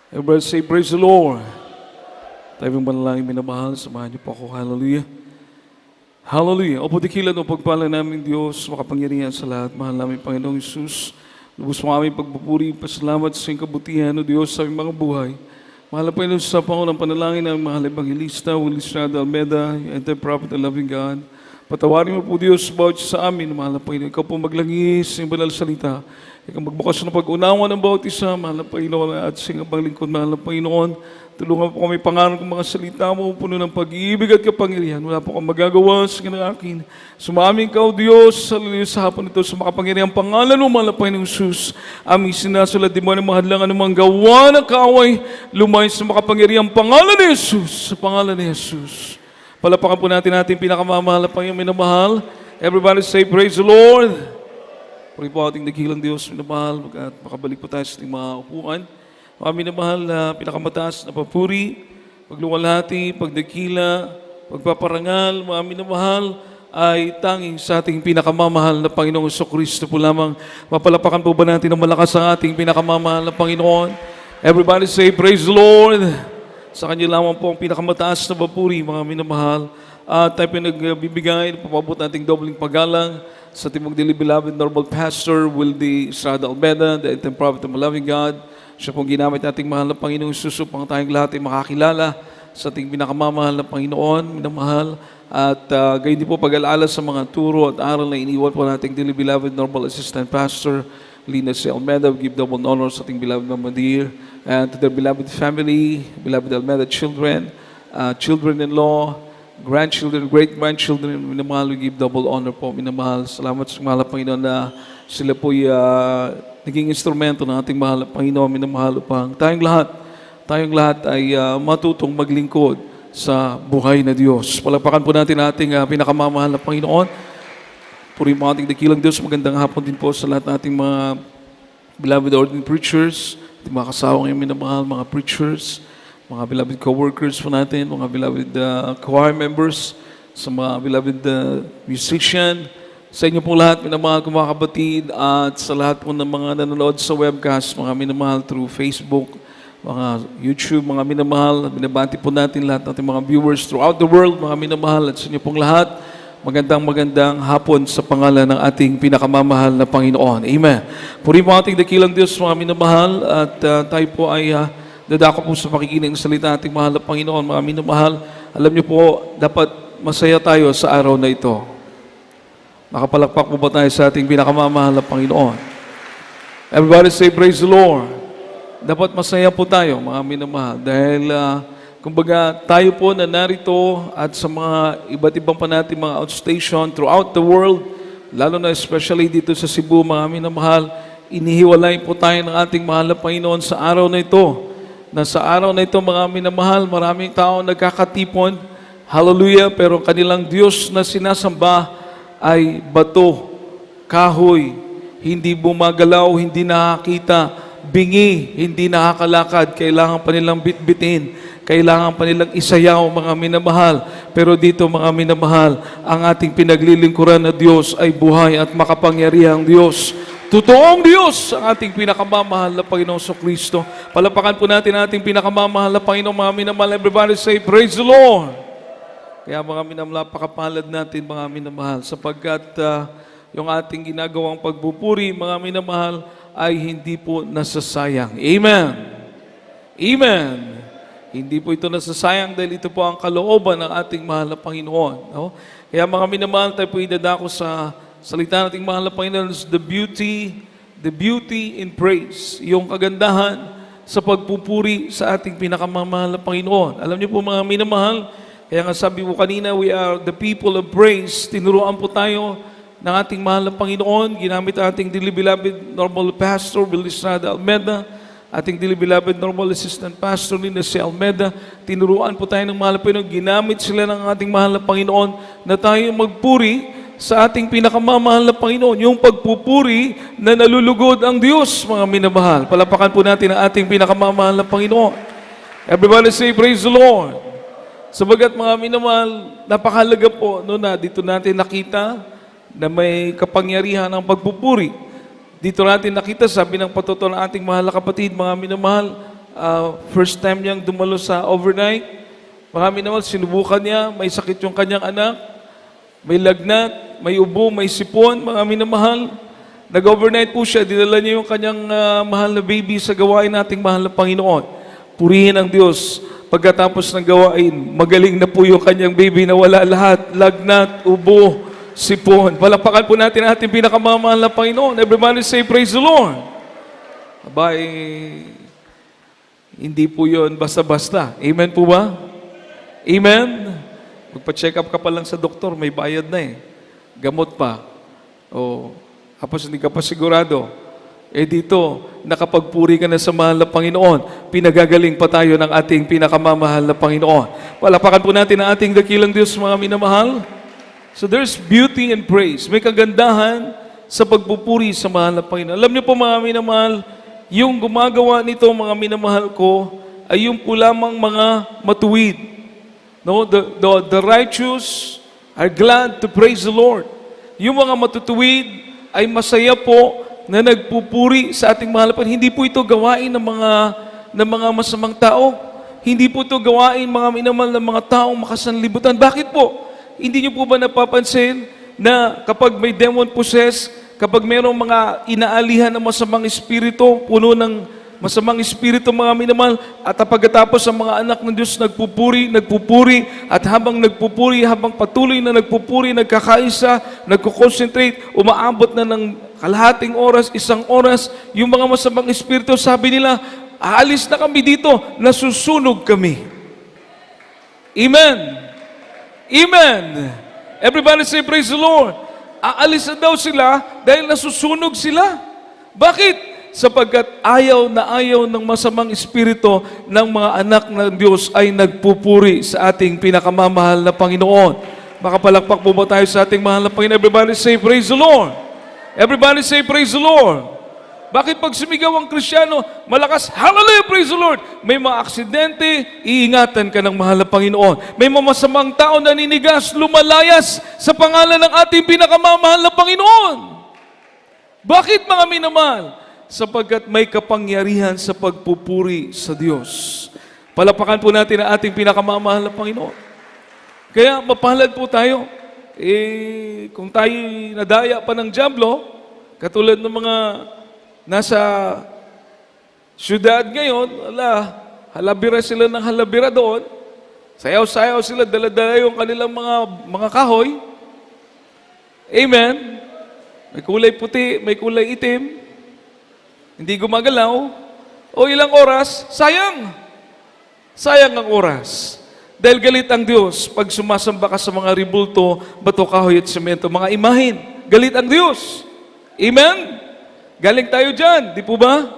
Everybody say, praise the Lord. Tayo pong manalangin minamahal, samahan niyo po ako. Hallelujah. Hallelujah. O pudikilan o pagpala namin Diyos, makapangyarihan sa lahat. Mahal namin Panginoong Isus. Lubos mo aming pagpupuri, pasalamat sa iyong kabutihan o Diyos sa aming mga buhay. Mahal na Panginoon sa pangunang panalangin ng mahal Evangelista, Willie Estrada Almeda, and the Prophet and Loving God. Patawarin mo po Diyos bawat sa amin, mahal na Panginoon. Ikaw po maglangis ng banal salita. Ikaw magbukas ng pag-unawa ng bawat isa, mahal na Panginoon, at sa iyong paglingkod, mahal na Panginoon. Tulungan po kami pangalan ng mga salita mo, puno ng pag-ibig at kapangyarihan. Wala po kang magagawa sa akin. Sumaming ka, O Diyos, sa hapon ito, sa makapangyarihang pangalan mo, mahal na Panginoong Isus. Aming sinasulat, di mo na mahadlangan ng mga gawa ng kaaway, lumay sa makapangyarihang pangalan ni Jesus, sa pangalan ni Jesus. Palapakan po natin ating pinakamamahal na Panginoong minamahal. Everybody say, praise the Lord. Puri po ating dakilang Diyos, minamahal, at makabalik po tayo sa ating mga upuan. Mga minamahal na pinakamataas na papuri, pagluwalhati, pagdakila, pagpaparangal, mga minamahal, ay tanging sa ating pinakamamahal na Panginoong Jesucristo po lamang. Mapalapakan po ba natin ng malakas ang ating pinakamamahal na Panginoon? Everybody say, praise the Lord. Sa Kanya lamang po ang pinakamataas na papuri, mga minamahal. At tayo pinagbibigay, papabot nating dobling paggalang sa ating magdili-beloved normal pastor, Willie Estrada Almeda, the Eternal Prophet of the Loving God. Siya pong ginamit nating mahal na Panginoong Jesus upang tayong lahat ay makakilala sa ating pinakamamahal na Panginoon, minamahal. At gayon din po pag-alala sa mga turo at aral na iniwan po nating dearly-beloved normal assistant pastor, Lina C. Almeda. We give double honor sa ating beloved Mama Dear, and to their beloved family, beloved Almeda children, children-in-law, grandchildren, great-grandchildren, minamahal, we give double honor po, minamahal. Salamat sa mahal na Panginoon na sila po'y naging instrumento ng ating mahal na Panginoon, minamahal, upang tayong lahat ay matutong maglingkod sa buhay na Diyos. Palakpakan po natin ating pinakamamahal na Panginoon. Puri mo ating dakilang Diyos. Magandang hapon din po sa lahat ng ating mga beloved ordained preachers, ating mga kasawang yung minamahal, mga preachers, mga beloved co-workers po natin, mga beloved choir members, sa mga beloved musician, sa inyo po lahat, minamahal ko mga kapatid, at sa lahat po ng mga nanonood sa webcast, mga minamahal through Facebook, mga YouTube, mga minamahal, binabati po natin lahat natin mga viewers throughout the world, mga minamahal, at sa inyo pong lahat, magandang hapon sa pangalan ng ating pinakamamahal na Panginoon. Amen. Puri po ating dakilang Diyos, mga minamahal, at tayo po ay dadako po sa pakikinig ng salita ating mahal na Panginoon, mga minamahal. Alam niyo po, dapat masaya tayo sa araw na ito. Nakapalakpak po ba tayo sa ating pinakamamahal na Panginoon? Everybody say, praise the Lord. Dapat masaya po tayo, mga minamahal, dahil kumbaga tayo po na narito at sa mga iba't ibang pa natin mga outstation throughout the world, lalo na especially dito sa Cebu, mga minamahal, inihiwalay po tayo ng ating mahal na Panginoon sa araw na ito. Na sa araw na ito, mga minamahal, maraming tao nagkakatipon, hallelujah, pero kanilang Diyos na sinasamba ay bato, kahoy, hindi bumagalaw, hindi nakakita, bingi, hindi nakakalakad, kailangan pa nilang bitbitin, kailangan pa nilang isayaw, mga minamahal. Pero dito, mga minamahal, ang ating pinaglilingkuran na Diyos ay buhay at makapangyarihang Diyos. Totoong Diyos ang ating pinakamamahal na Panginoong Kristo. Palapakan po natin ating pinakamamahal na Panginoong, mga minamahal. Everybody say, praise the Lord. Kaya mga minamahal, napakapalad natin, mga minamahal, sapagkat yung ating ginagawang pagpupuri, mga minamahal, ay hindi po nasasayang. Amen. Amen. Hindi po ito nasasayang dahil ito po ang kalooban ng ating mahal na Panginoon. No? Kaya mga minamahal, tayo po idadako sa salita nating mahal na Panginoon, the beauty in praise, yung kagandahan sa pagpupuri sa ating pinakamamahal na Panginoon. Alam niyo po mga minamahal, kaya nga sabi ko kanina, we are the people of praise. Tinuruan po tayo ng ating mahal na Panginoon, ginamit ating dearly-beloved normal pastor, Willie Estrada Almeda, ating dearly-beloved normal assistant pastor, Lina C. Almeda. Tinuruan po tayo ng mahal na Panginoon, ginamit sila ng ating mahal na Panginoon na tayo magpuri sa ating pinakamamahal na Panginoon, yung pagpupuri na nalulugod ang Diyos, mga minamahal. Palapakan po natin ang ating pinakamamahal na Panginoon. Everybody say, praise the Lord. Sabagat mga minamahal, napakahalaga po na dito natin nakita na may kapangyarihan ng pagpupuri. Dito natin nakita, sabi ng patuto ng ating mahal na kapatid, mga minamahal, first time niyang dumalo sa overnight. Mga minamahal, sinubukan niya, may sakit yung kanyang anak, may lagnat, may ubo, may sipon, mga minamahal. Nag-overnight po siya, dinala niya yung kanyang mahal na baby sa gawain nating mahal na Panginoon. Purihin ang Diyos. Pagkatapos ng gawain, magaling na po yung kanyang baby na wala lahat, lagnat, ubo, sipon. Palapakan po natin ang ating pinakamamahal na Panginoon. Everybody say, praise the Lord. Abay, hindi po yun basta-basta. Amen po ba? Amen? Magpa-check up ka pa lang sa doktor, may bayad na eh. Gamot pa. O, tapos hindi ka pa sigurado. Dito, nakapagpuri ka na sa mahal na Panginoon. Pinagagaling pa tayo ng ating pinakamamahal na Panginoon. Palapakan po natin ang ating dakilang Diyos, mga minamahal. So there's beauty and praise. May kagandahan sa pagpupuri sa mahal na Panginoon. Alam niyo po, mga minamahal, yung gumagawa nito, mga minamahal ko, ay yung po lamang mga matuwid. No, the righteous are glad to praise the Lord. Yung mga matutuwid ay masaya po na nagpupuri sa ating mahal na Panginoon. Hindi po ito gawain ng mga masamang tao. Hindi po ito gawain mga minamahal ng mga taong makasanlibutan. Bakit po? Hindi niyo po ba napapansin na kapag may demon possessed, kapag mayroong mga inaalihan ng masamang espiritu, puno ng masamang espiritu, mga minamahal, at pagkatapos ang mga anak ng Diyos nagpupuri, at habang nagpupuri, habang patuloy na nagpupuri, nagkakaisa, nagko-concentrate, umaabot na ng kalahating oras, isang oras, yung mga masamang espiritu, sabi nila, aalis na kami dito, nasusunog kami. Amen. Amen. Everybody say, praise the Lord. Aalis na daw sila dahil nasusunog sila. Bakit? Sapagkat ayaw ng masamang espiritu ng mga anak ng Diyos ay nagpupuri sa ating pinakamamahal na Panginoon. Makapalakpak po ba tayo sa ating mahal na Panginoon? Everybody say, praise the Lord. Everybody say, praise the Lord. Bakit pag sumigaw ang Kristiyano, malakas, hallelujah, praise the Lord. May mga aksidente, iingatan ka ng mahal na Panginoon. May mga masamang tao na ninigas, lumalayas sa pangalan ng ating pinakamamahal na Panginoon. Bakit, mga minamahal? Sapagkat may kapangyarihan sa pagpupuri sa Diyos. Palapakan po natin ang ating pinakamamahal na Panginoon. Kaya mapalad po tayo. Kung tayo nadaya pa ng diablo, katulad ng mga nasa syudad ngayon, halabira sila ng halabira doon. Sayaw-sayaw sila, dala-dala yung kanilang mga kahoy. Amen. May kulay puti, may kulay itim. Hindi gumagalaw. O ilang oras, sayang. Sayang ang oras. Dahil galit ang Diyos pag sumasamba ka sa mga ribulto, bato, kahoy at semento, mga imahin. Galit ang Diyos. Amen? Galing tayo dyan, di po ba?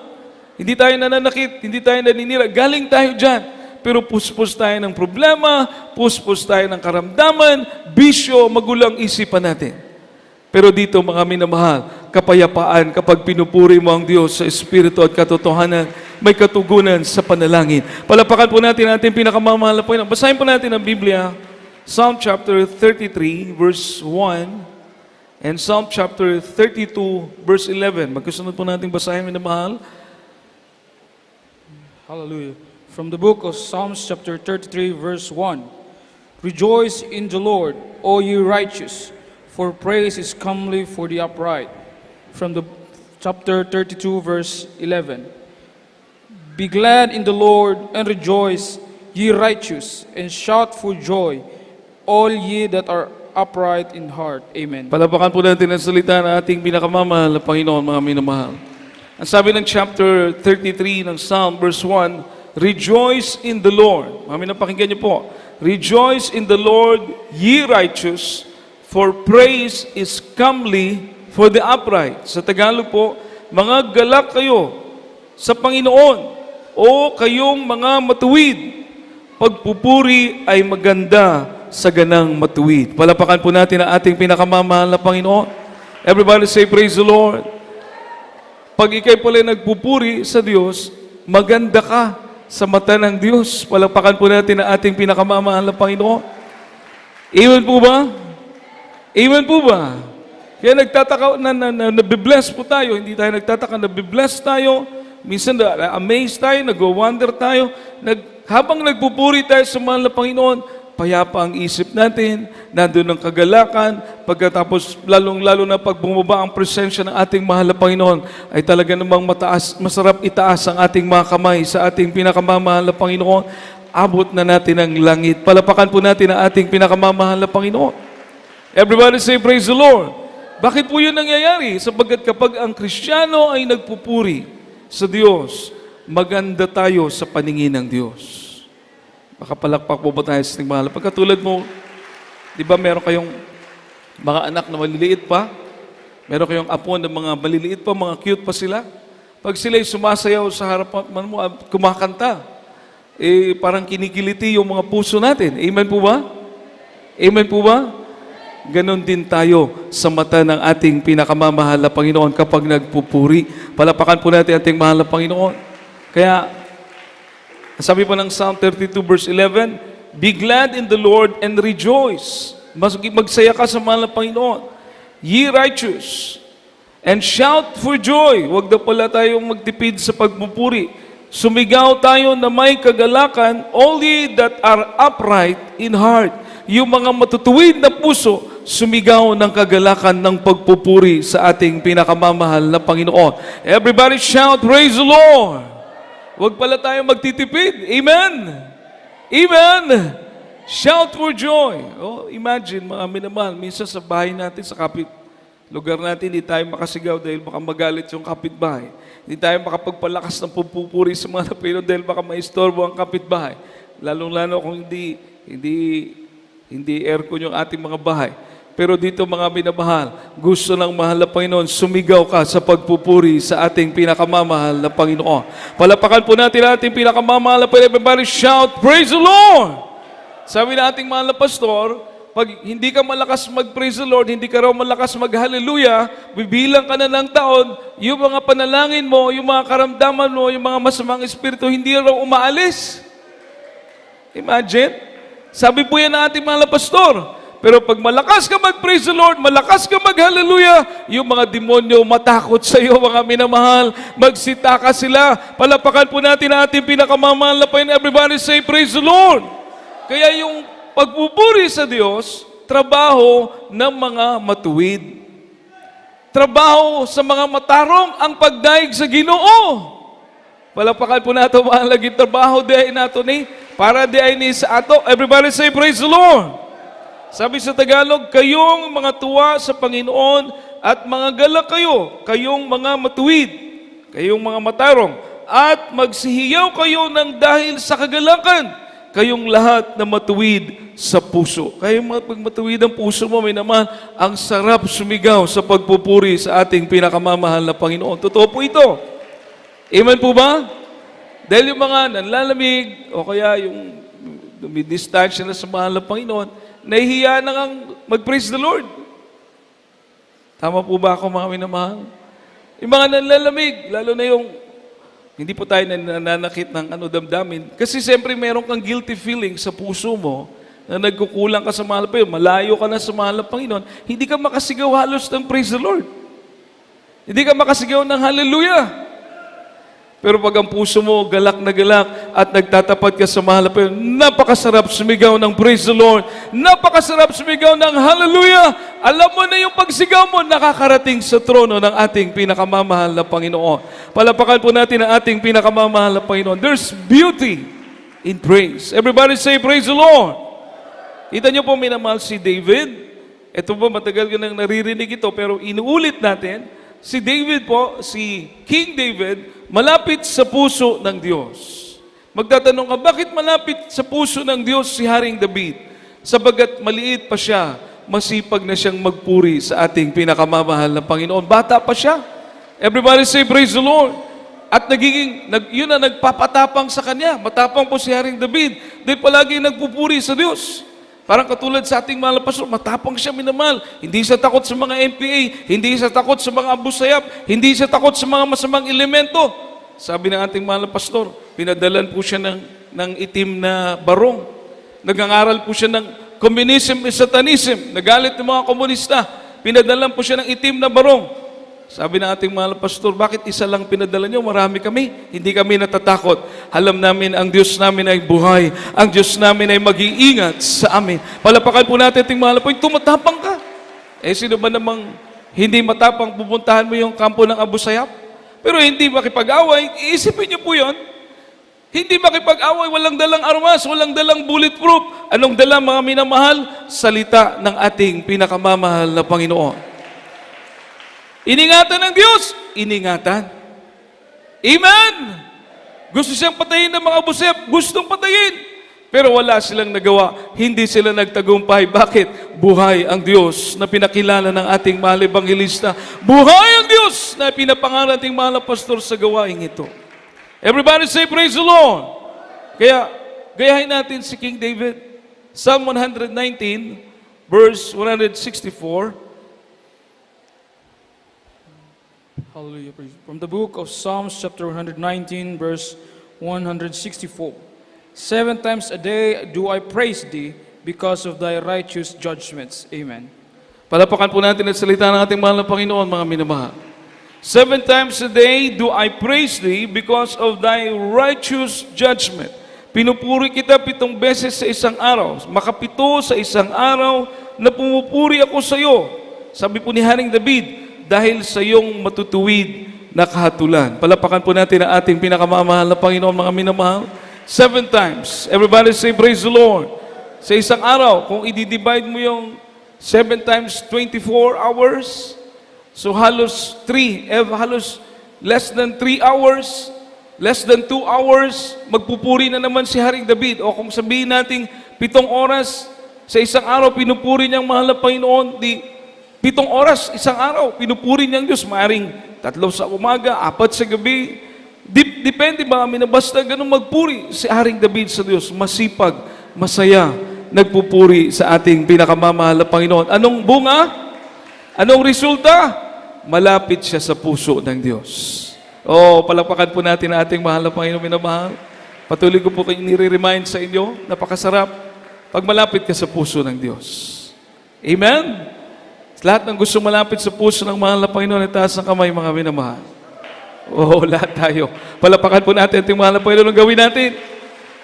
Hindi tayo nananakit, hindi tayo naninira. Galing tayo dyan. Pero puspos tayo ng problema, puspos tayo ng karamdaman, bisyo, magulang isipan natin. Pero dito, mga minamahal, kapayapaan kapag pinupuri mo ang Diyos sa Espiritu at katotohanan, may katugunan sa panalangin. Palapakan po natin ang ating pinakamamahal na Panginoon. Basahin po natin ang Biblia, Psalm chapter 33, verse 1, and Psalm chapter 32, verse 11. Magkasunod po natin basahin, minamahal. Hallelujah. From the book of Psalms chapter 33, verse 1. Rejoice in the Lord, O ye righteous, for praise is comely for the upright. From the chapter 32, verse 11. Be glad in the Lord and rejoice, ye righteous, and shout for joy, all ye that are upright in heart. Amen. Palapakan po natin ang salita ng ating pinakamamahal na Panginoon, mga minamahal. Ang sabi ng chapter 33 ng Psalm, verse 1, rejoice in the Lord. Mga minapakinggan niyo po. Rejoice in the Lord, ye righteous, for praise is comely for the upright. Sa Tagalog po, mga galak kayo sa Panginoon o kayong mga matuwid. Pagpupuri ay maganda sa ganang matuwid. Palapakan po natin ang ating pinakamamahal na Panginoon. Everybody say, praise the Lord. Pag ikay pala nagpupuri sa Diyos, maganda ka sa mata ng Diyos. Palapakan po natin ang ating pinakamamahal na Panginoon. Amen po ba? Amen po ba? Kaya nagtataka, nabibless po tayo. Hindi tayo nagtataka, nabibless tayo minsan na-amaze tayo, nag-wonder tayo, habang nagpupuri tayo sa mahal na Panginoon, payapa ang isip natin, nandun ang kagalakan, pagkatapos lalong-lalo na pag bumaba ang presensya ng ating mahal na Panginoon, ay talaga namang masarap itaas ang ating mga kamay sa ating pinakamamahal na Panginoon. Abot na natin ang langit. Palapakan po natin ang ating pinakamamahal na Panginoon. Everybody say, praise the Lord. Bakit po yun nangyayari? Sapagkat kapag ang Kristiyano ay nagpupuri sa Diyos, maganda tayo sa paningin ng Diyos. Makapalakpak po ba tayo sa ating mahal? Pagkatulad mo, di ba meron kayong mga anak na maliliit pa? Meron kayong apo na mga maliliit pa, mga cute pa sila? Pag sila'y sumasayaw sa harapan mo, kumakanta, parang kinikiliti yung mga puso natin. Amen po ba? Amen po ba? Ganon din tayo sa mata ng ating pinakamamahal na Panginoon kapag nagpupuri. Palapakan po natin ating mahal na Panginoon. Kaya, sabi po ng Psalm 32 verse 11, be glad in the Lord and rejoice. Magsaya ka sa mahal na Panginoon. Ye righteous, and shout for joy. Huwag na pala tayong magtipid sa pagpupuri. Sumigaw tayo na may kagalakan, all ye that are upright in heart. Yung mga matutuwid na puso, sumigaw ng kagalakan ng pagpupuri sa ating pinakamamahal na Panginoon. Everybody shout, praise the Lord! Huwag pala tayo magtitipid. Amen! Amen! Shout for joy. Oh, imagine, mga minamahal, minsan sa bahay natin, sa lugar natin, hindi tayo makasigaw dahil baka magalit yung kapitbahay. Hindi tayo makapagpalakas ng pupupuri sa mga Panginoon dahil baka maistorbo ang kapitbahay. Lalong-lalo kung hindi aircon yung ating mga bahay. Pero dito mga minamahal, gusto ng mahal na Panginoon, sumigaw ka sa pagpupuri sa ating pinakamamahal na Panginoon. Palapakan po natin ang ating pinakamamahal na Panginoon. Everybody shout, praise the Lord! Sabi na ating mahal na pastor, pag hindi ka malakas mag-praise the Lord, hindi ka raw malakas mag-hallelujah, bibilang ka na ng taon, yung mga panalangin mo, yung mga karamdaman mo, yung mga masamang espiritu, hindi raw umaalis. Imagine. Sabi po yan ng ating mahal na pastor. Pero pag malakas ka mag-praise the Lord, malakas ka mag-hallelujah, yung mga demonyo matakot sa iyo, mga minamahal, magsitaka sila. Palapakan po natin ang ating pinakamamahal na Panginoon. Everybody say, praise the Lord. Kaya yung pagpupuri sa Diyos, trabaho ng mga matuwid. Trabaho sa mga matarong ang pagdaig sa Ginoo. Palapakan po natin ang laging trabaho di ay nato ni, para di ay ni sa ato. Everybody say, praise the Lord. Sabi sa Tagalog, kayong mga tuwa sa Panginoon at mga galak kayo, kayong mga matuwid, kayong mga matarong, at magsihiyaw kayo ng dahil sa kagalakan, kayong lahat na matuwid sa puso. Kayong matuwid ang puso mo, may naman, ang sarap sumigaw sa pagpupuri sa ating pinakamamahal na Panginoon. Totoo po ito. Amen po ba? Dahil yung mga nanlalamig, o kaya yung dumidistansya na sa mahal na Panginoon, nahihiya na ngang mag-praise the Lord. Tama po ba ako, mga minamahal? Yung mga nanlalamig, lalo na yung hindi po tayo nananakit ng damdamin. Kasi siyempre meron kang guilty feeling sa puso mo na nagkukulang ka sa mahal na Panginoon, malayo ka na sa mahal na Panginoon, hindi ka makasigaw halos ng praise the Lord. Hindi ka makasigaw ng hallelujah. Pero pag ang puso mo galak na galak at nagtatapat ka sa mahal na Panginoon, napakasarap sumigaw ng praise the Lord. Napakasarap sumigaw ng hallelujah. Alam mo na yung pagsigaw mo, nakakarating sa trono ng ating pinakamamahal na Panginoon. Palapakan po natin ang ating pinakamamahal na Panginoon. There's beauty in praise. Everybody say, praise the Lord. Kita niyo po, minamahal si David. Ito po, matagal ko nang naririnig ito, pero inuulit natin. Si David po, si King David, malapit sa puso ng Diyos. Magtatanong ka, bakit malapit sa puso ng Diyos si Haring David? Sabagat maliit pa siya, masipag na siyang magpuri sa ating pinakamamahal na Panginoon. Bata pa siya. Everybody say, praise the Lord. At yun na nagpapatapang sa kanya. Matapang po si Haring David. Dahil palagi nagpupuri sa Diyos. Parang katulad sa ating mahal na pastor, matapang siya, minamahal. Hindi siya takot sa mga NPA, hindi siya takot sa mga abusayap, hindi siya takot sa mga masamang elemento. Sabi ng ating mahal na pastor, pinadalan po siya ng itim na barong. Nag-aaral po siya ng communism and satanism. Nagalit ng mga komunista. Pinadalan po siya ng itim na barong. Sabi ng ating mahal na pastor, bakit isa lang pinadala nyo? Marami kami. Hindi kami natatakot. Alam namin ang Diyos namin ay buhay. Ang Diyos namin ay mag-iingat sa amin. Palapakan po natin ating mahal na po, tumatapang ka. Sino ba namang hindi matapang pupuntahan mo yung kampo ng Abu Sayyaf? Pero hindi makipag-away, iisipin niyo po yun. Hindi makipag-away, walang dalang armas, walang dalang bulletproof. Anong dala mga minamahal? Salita ng ating pinakamamahal na Panginoon. Iningatan ng Diyos, iningatan. Amen! Gusto siyang patayin ng mga Abu Sayyaf, gustong patayin. Pero wala silang nagawa, hindi sila nagtagumpay. Bakit? Buhay ang Diyos na pinakilala ng ating mahal ebangelista. Buhay ang Diyos na pinapangalan ating mahal na pastor sa gawaing ito. Everybody say, praise the Lord! Kaya, gayahin natin si King David. Psalm 119, verse 164. Hallelujah. Praise. From the book of Psalms, chapter 119, verse 164. 7 times a day do I praise thee because of thy righteous judgments. Amen. Palapakan po natin ang salita ng ating mahal na Panginoon, mga minamahal. 7 times a day do I praise thee because of thy righteous judgment. Pinupuri kita 7 beses sa isang araw. Makapito sa isang araw na pumupuri ako sa iyo. Sabi po ni Haring David, dahil sa iyong matutuwid na kahatulan. Palapakan po natin ang ating pinakamamahal na Panginoon, mga minamahal. 7 times. Everybody say, praise the Lord. Sa isang araw, kung i-divide mo yung 7 times 24 hours, so halos less than 3 hours, less than 2 hours, magpupuri na naman si Haring David. O kung sabihin natin 7 oras, sa isang araw, pinupuri niyang mahal na Panginoon, 7 oras, isang araw, pinupuri niyang Diyos. Maaring 3 sa umaga, 4 sa gabi. Depende ba kami na basta ganun magpuri si Haring David sa Diyos. Masipag, masaya, nagpupuri sa ating pinakamamahal na Panginoon. Anong bunga? Anong resulta? Malapit siya sa puso ng Diyos. Palapakan po natin ang ating mahal na Panginoon, minamahal. Patuloy ko po kayong nire-remind sa inyo, napakasarap pag malapit ka sa puso ng Diyos. Amen? Lahat ng gusto malapit sa puso ng mahal na Panginoon, itaas ang kamay, mga minamahal. Lahat tayo. Palapakan po natin ating mahal na Panginoon. Anong gawin natin?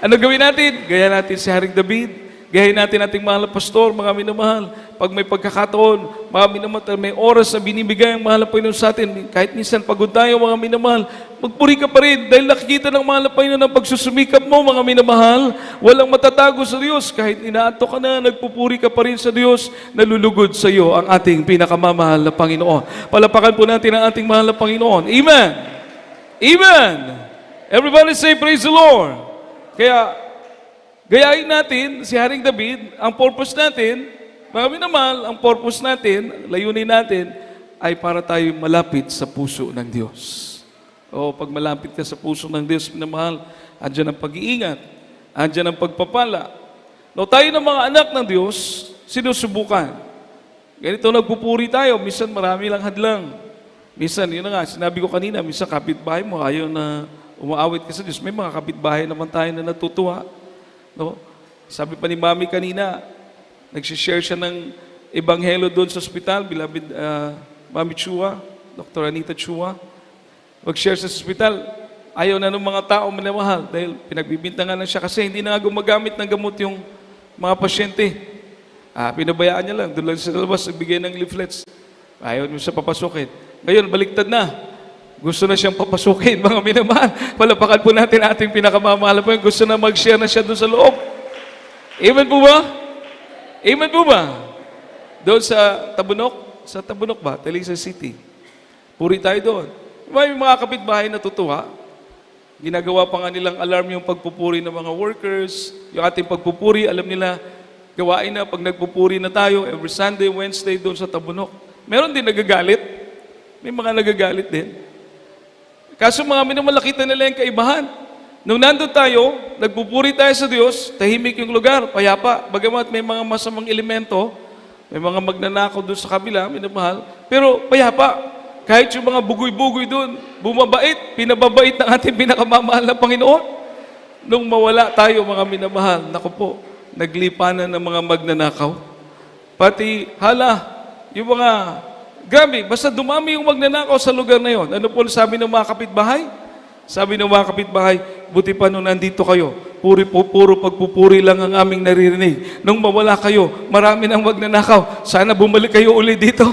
Anong gawin natin? Gaya natin si Haring David. Gayahin natin ating mahal na pastor, mga minamahal. Pag may pagkakataon, mga minamahal, may oras na binibigay ang mahal na Panginoon sa atin. Kahit minsan pagod tayo, mga minamahal, magpuri ka pa rin dahil nakikita ng mahal na Panginoon ang pagsusumikap mo, mga minamahal. Walang matatago sa Diyos. Kahit inaato ka na, nagpupuri ka pa rin sa Diyos, nalulugod sa iyo ang ating pinakamamahal na Panginoon. Palapakan po natin ang ating mahal na Panginoon. Amen! Amen! Everybody say, praise the Lord! Kaya, gayahin natin si Haring David, ang purpose natin, mga minamahal, ang purpose natin, layunin natin, ay para tayo malapit sa puso ng Diyos. Pag malapit ka sa puso ng Diyos, minamahal, andyan ang pag-iingat, andyan ang pagpapala. Tayo ng mga anak ng Diyos, sinusubukan. Ganito nagpupuri tayo, minsan marami lang hadlang. Minsan, yun na nga, sinabi ko kanina, minsan kapitbahay mo, ayaw na umaawit ka sa Diyos. May mga kapitbahay naman tayo na natutuwa. Sabi pa ni Mami kanina, nagsishare siya ng ebanghelo doon sa ospital, beloved Mami Chua, Dr. Anita Chua. Mag-share sa ospital, ayaw na ng mga tao minamahal dahil pinagbibintangan na siya kasi hindi na gumagamit ng gamot yung mga pasyente. Pinabayaan niya lang, doon lang sa labas, nagbigay ng leaflets. Ayaw niyo siya papasukin. Ngayon, baliktad na. Gusto na siyang papasukin, mga minamahal. Palapakan po natin ating pinakamamahal po. Gusto na mag-share na siya doon sa loob. Amen po ba? Amen po ba? Doon sa Tabunok? Sa Tabunok ba? Talisa City. Puri tayo doon. May mga kapitbahay na tutuwa. Ginagawa pa nga nilang alarm yung pagpupuri ng mga workers. Yung ating pagpupuri, alam nila, gawain na pag nagpupuri na tayo every Sunday, Wednesday doon sa Tabunok. Meron din nagagalit. May mga nagagalit din. Kaso mga minamalakita nila yung kaibahan. Nung nandun tayo, nagpupuri tayo sa Diyos, tahimik yung lugar, payapa. Bagamat may mga masamang elemento, may mga magnanakaw doon sa kabila, minamahal, pero payapa. Kahit yung mga bugoy-bugoy doon, bumabait, pinababait ng ating pinakamamahal na Panginoon. Nung mawala tayo, mga minamahal, naku po, naglipanan ng mga magnanakaw. Pati, yung mga Grabe, basta dumami yung magnanakaw sa lugar na yon. Ano po sabi ng mga kapitbahay? Sabi ng mga kapitbahay, buti pa nung nandito kayo, puro pagpupuri lang ang aming naririnig. Nung mawala kayo, marami nang magnanakaw. Sana bumalik kayo uli dito.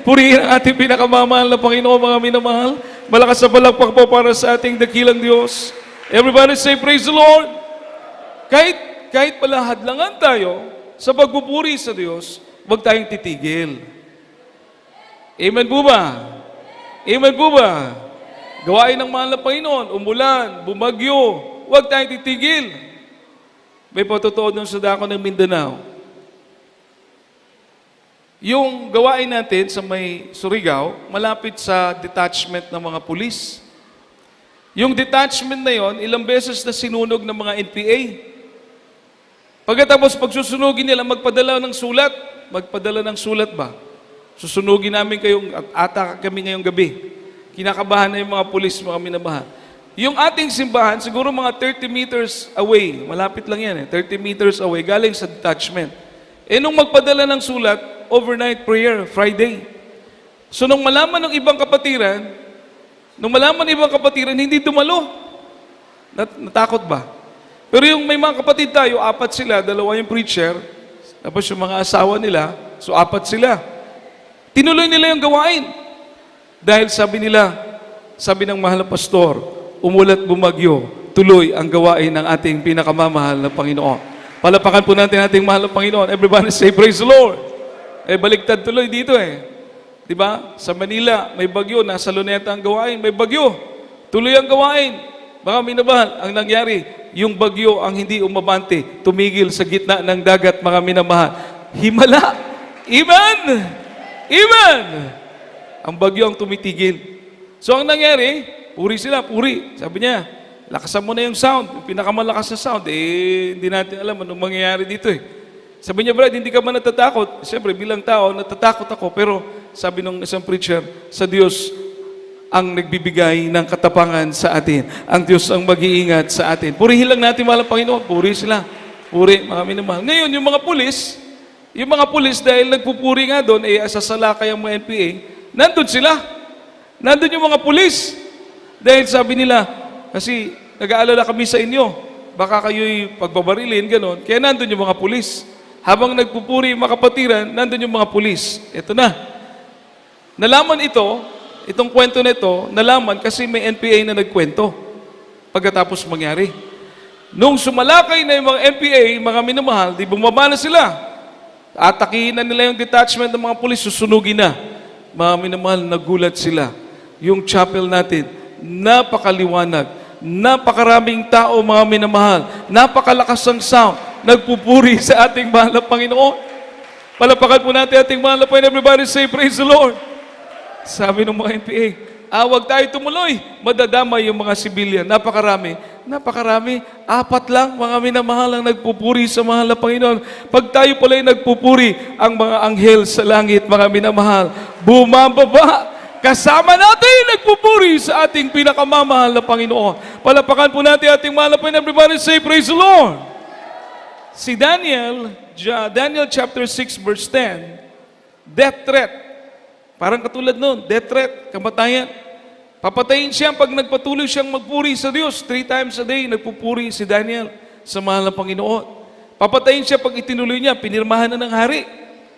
Purihin ang ating pinakamamahal na Panginoon, mga minamahal. Malakas na palakpak po para sa ating dakilang Diyos. Everybody say, praise the Lord. Kahit pala hadlangan tayo sa pagpupuri sa Diyos, huwag tayong titigil. Amen po ba? Amen po ba? Gawain ng mahal na Panginoon, umulan, bumagyo, huwag tayong titigil. May patotoo doon sa dako ng Mindanao. Yung gawain natin sa may Surigao, malapit sa detachment ng mga pulis. Yung detachment na yon, ilang beses na sinunog ng mga NPA. Pagkatapos pagsusunugin nila, magpadala ng sulat ba? Susunugin namin kayong, ata kami ngayong gabi. Kinakabahan na yung mga pulis, mga minamahal. Yung ating simbahan, siguro mga 30 meters away, malapit lang yan 30 meters away, galing sa detachment. Nung magpadala ng sulat, overnight prayer, Friday. So nung malaman ng ibang kapatiran, hindi dumalo. Natakot ba? Pero yung may mga kapatid tayo, 4 sila, 2 yung preacher, tapos yung mga asawa nila, so 4 sila. Tinuloy nila yung gawain. Dahil sabi ng mahal na pastor, umulat bumagyo, tuloy ang gawain ng ating pinakamamahal na Panginoon. Palapakan po natin ating mahal na Panginoon. Everybody say, praise the Lord. Baliktad tuloy dito Diba? Sa Manila, may bagyo. Nasa Luneta ang gawain, may bagyo. Tuloy ang gawain. Baka minamahal, ang nangyari, yung bagyo ang hindi umabante, tumigil sa gitna ng dagat, mga minamahal. Himala. Amen! Amen! Ang bagyo ang tumitigil. So ang nangyari, puri sila, puri. Sabi niya, lakasan mo na yung sound. Yung pinakamalakas na sound, hindi natin alam anong mangyayari dito Sabi niya, Brad, hindi ka ba natatakot? Siyempre, bilang tao, natatakot ako. Pero sabi ng isang preacher, sa Diyos ang nagbibigay ng katapangan sa atin. Ang Diyos ang mag-iingat sa atin. Purihin lang natin, mahal na Panginoon. Puri sila. Puri, mga minamahal. Ngayon, yung mga pulis, dahil nagpupuri nga doon, asasalakay ang mga NPA, nandun sila. Nandun yung mga pulis. Dahil sabi nila, kasi nag-aalala kami sa inyo, baka kayo'y pagbabarilin, gano'n. Kaya nandun yung mga pulis. Habang nagpupuri yung mga kapatiran, nandun yung mga pulis. Ito na. Nalaman itong kwento na ito, nalaman kasi may NPA na nagkwento pagkatapos mangyari. Nung sumalakay na yung mga NPA, mga minamahal, di bumaba na sila. Atakihin na nila yung detachment ng mga pulis, susunugin na. Mga minamahal, nagulat sila. Yung chapel natin, napakaliwanag, napakaraming tao, mga minamahal, napakalakas ang sound, nagpupuri sa ating mahal na Panginoon. Palapakan po natin ating mahal na Panginoon. Everybody say, praise the Lord. Sabi ng mga NPA, wag tayo tumuloy. Madadamay yung mga civilian. Napakarami. 4 lang, mga minamahal ang nagpupuri sa mahal na Panginoon. Pag tayo pala'y nagpupuri, ang mga anghel sa langit, mga minamahal, bumababa. Kasama natin nagpupuri sa ating pinakamamahal na Panginoon. Palapakan po natin ating mahal na Panginoon. Everybody say, praise the Lord. Si Daniel chapter 6 verse 10, death threat. Parang katulad nun, death threat, kamatayan. Papatayin siya pag nagpatuloy siyang magpuri sa Diyos. 3 times a day nagpupuri si Daniel sa mahal na Panginoon. Papatayin siya pag itinuloy niya, pinirmahan na ng hari.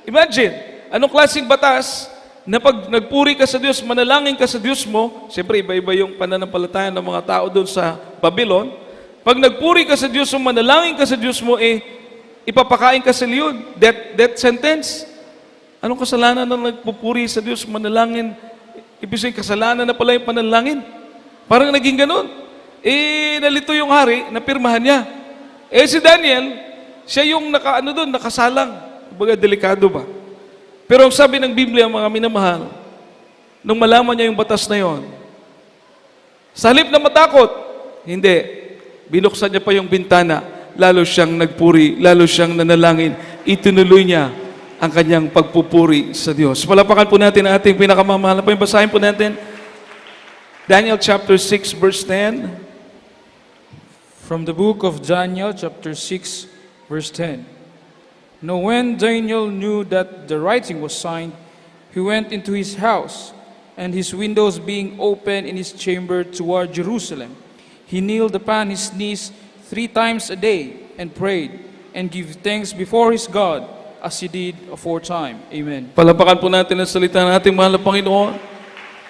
Imagine, anong klaseng batas na pag nagpuri ka sa Diyos, manalangin ka sa Diyos mo, siyempre iba-iba yung pananampalataya ng mga tao doon sa Babylon. Pag nagpuri ka sa Diyos mo, manalangin ka sa Diyos mo, ipapakain ka sa leon, death sentence. Anong kasalanan ng nagpupuri sa Diyos, manalangin? Ibig sabihin, kasalanan na pala yung panalangin. Parang naging ganun. Nalito yung hari, napirmahan niya. Si Daniel, siya yung nakasalang. Baga, delikado ba? Pero ang sabi ng Biblia, mga minamahal, nung malaman niya yung batas na yon, sa halip na matakot, hindi. Binuksan niya pa yung bintana, lalo siyang nagpuri, lalo siyang nanalangin. Itinuloy niya ang kanyang pagpupuri sa Diyos. Palapakan po natin ang ating pinakamamahal. Basahin po natin Daniel chapter 6 verse 10. From the book of Daniel chapter 6 verse 10. Now when Daniel knew that the writing was signed, he went into his house, and his windows being open in his chamber toward Jerusalem, he kneeled upon his knees 3 times a day and prayed and gave thanks before his God as he did aforetime. Amen. Palapakan po natin ang salita ng ating mahal na Panginoon.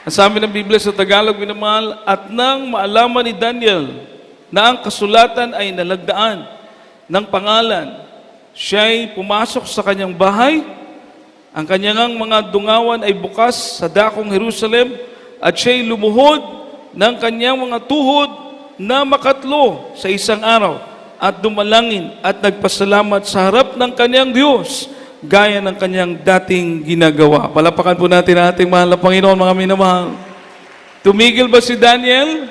Ang sabi ng Biblia sa Tagalog, minamahal, at nang maalaman ni Daniel na ang kasulatan ay nalagdaan ng pangalan, siya'y pumasok sa kanyang bahay, ang kanyang mga dungawan ay bukas sa dakong Jerusalem, at siya'y lumuhod ng kanyang mga tuhod na makatlo sa isang araw, at dumalangin at nagpasalamat sa harap ng kanyang Diyos, gaya ng kanyang dating ginagawa. Palapakan po natin ang ating mahal na Panginoon, mga minamahal. Tumigil ba si Daniel?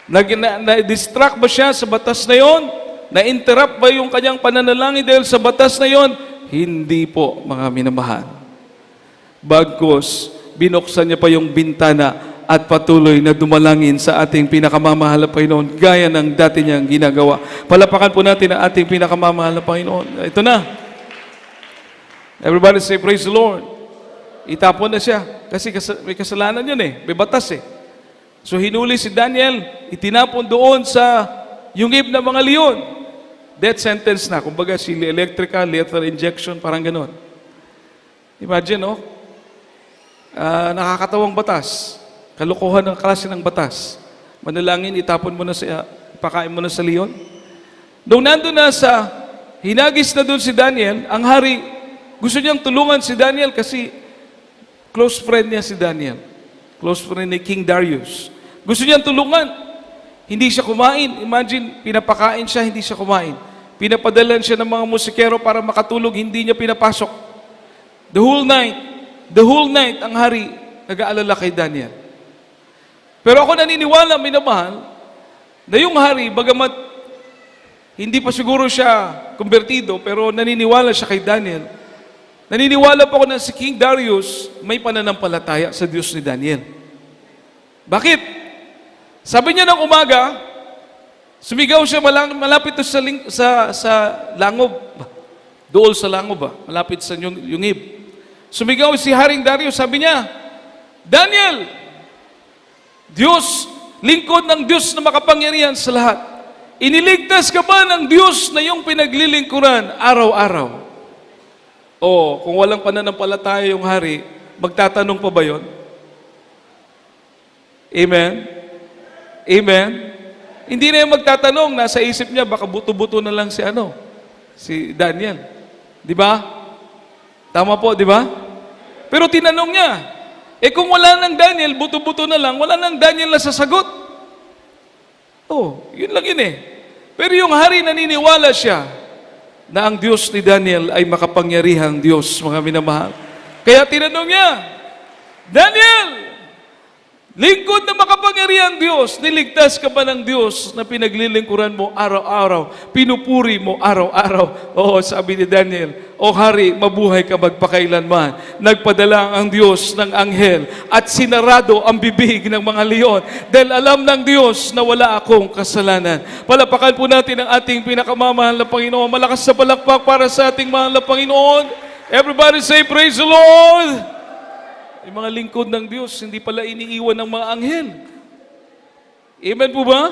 Na-distract ba siya sa batas na yon? Na-interrupt ba yung kanyang pananalangin dahil sa batas na yon? Hindi po, mga minamahal. Bagkus, binuksan niya pa yung bintana at patuloy na dumalangin sa ating pinakamamahal na Panginoon, gaya ng dati niyang ginagawa. Palapakan po natin ang ating pinakamamahal na Panginoon. Ito na. Everybody say, praise the Lord. Itapon na siya. Kasi may kasalanan yun eh. May batas eh. So hinuli si Daniel, itinapon doon sa yungib ng mga leon. Death sentence na. Kumbaga, electrical, lethal injection, parang ganon. Imagine, no? Nakakatawang batas. Kalukuhan ng klase ng batas. Manalangin, itapon mo na sa, ipakain mo na sa leon. Nung nandun na sa, hinagis na doon si Daniel, ang hari, gusto niyang tulungan si Daniel kasi close friend niya si Daniel. Close friend ni King Darius. Gusto niyang tulungan. Hindi siya kumain. Imagine, pinapakain siya, hindi siya kumain. Pinapadalan siya ng mga musikero para makatulog, hindi niya pinapasok. The whole night, ang hari nag-aalala kay Daniel. Pero ako naniniwala, minamahal, na yung hari, bagamat hindi pa siguro siya konbertido, pero naniniwala siya kay Daniel. Naniniwala po ako na si King Darius may pananampalataya sa Diyos ni Daniel. Bakit? Sabi niya ng umaga, sumigaw siya malapit sa langob. Dool sa langob, malapit sa yungib. Sumigaw si Haring Darius, sabi niya, Daniel, Diyos, lingkod ng Diyos na makapangyarihan sa lahat. Iniligtas ka ba ng Diyos na iyong pinaglilingkuran araw-araw? O, kung walang pananampalataya yung hari, magtatanong pa ba yun? Amen? Amen? Hindi na yung magtatanong, nasa isip niya, baka buto-buto na lang si Daniel. Di ba? Tama po, di ba? Pero tinanong niya, kung wala ng Daniel, buto-buto na lang, wala ng Daniel na sasagot. Yun lang yun eh. Pero yung hari naniniwala siya, na ang Diyos ni Daniel ay makapangyarihang Diyos, mga minamahal. Kaya tinanong niya, Daniel, lingkod na makapangyarihang Diyos, niligtas ka ba ng Diyos na pinaglilingkuran mo araw-araw, pinupuri mo araw-araw? Sabi ni Daniel, hari, mabuhay ka magpakailanman. Nagpadala ang Diyos ng anghel at sinarado ang bibig ng mga leon dahil alam ng Diyos na wala akong kasalanan. Palapakan po natin ang ating pinakamamahal na Panginoon. Malakas sa palakpak para sa ating mahal na Panginoon. Everybody say, praise the Lord! Yung mga lingkod ng Diyos, hindi pala iniiwan ng mga anghel. Amen po ba?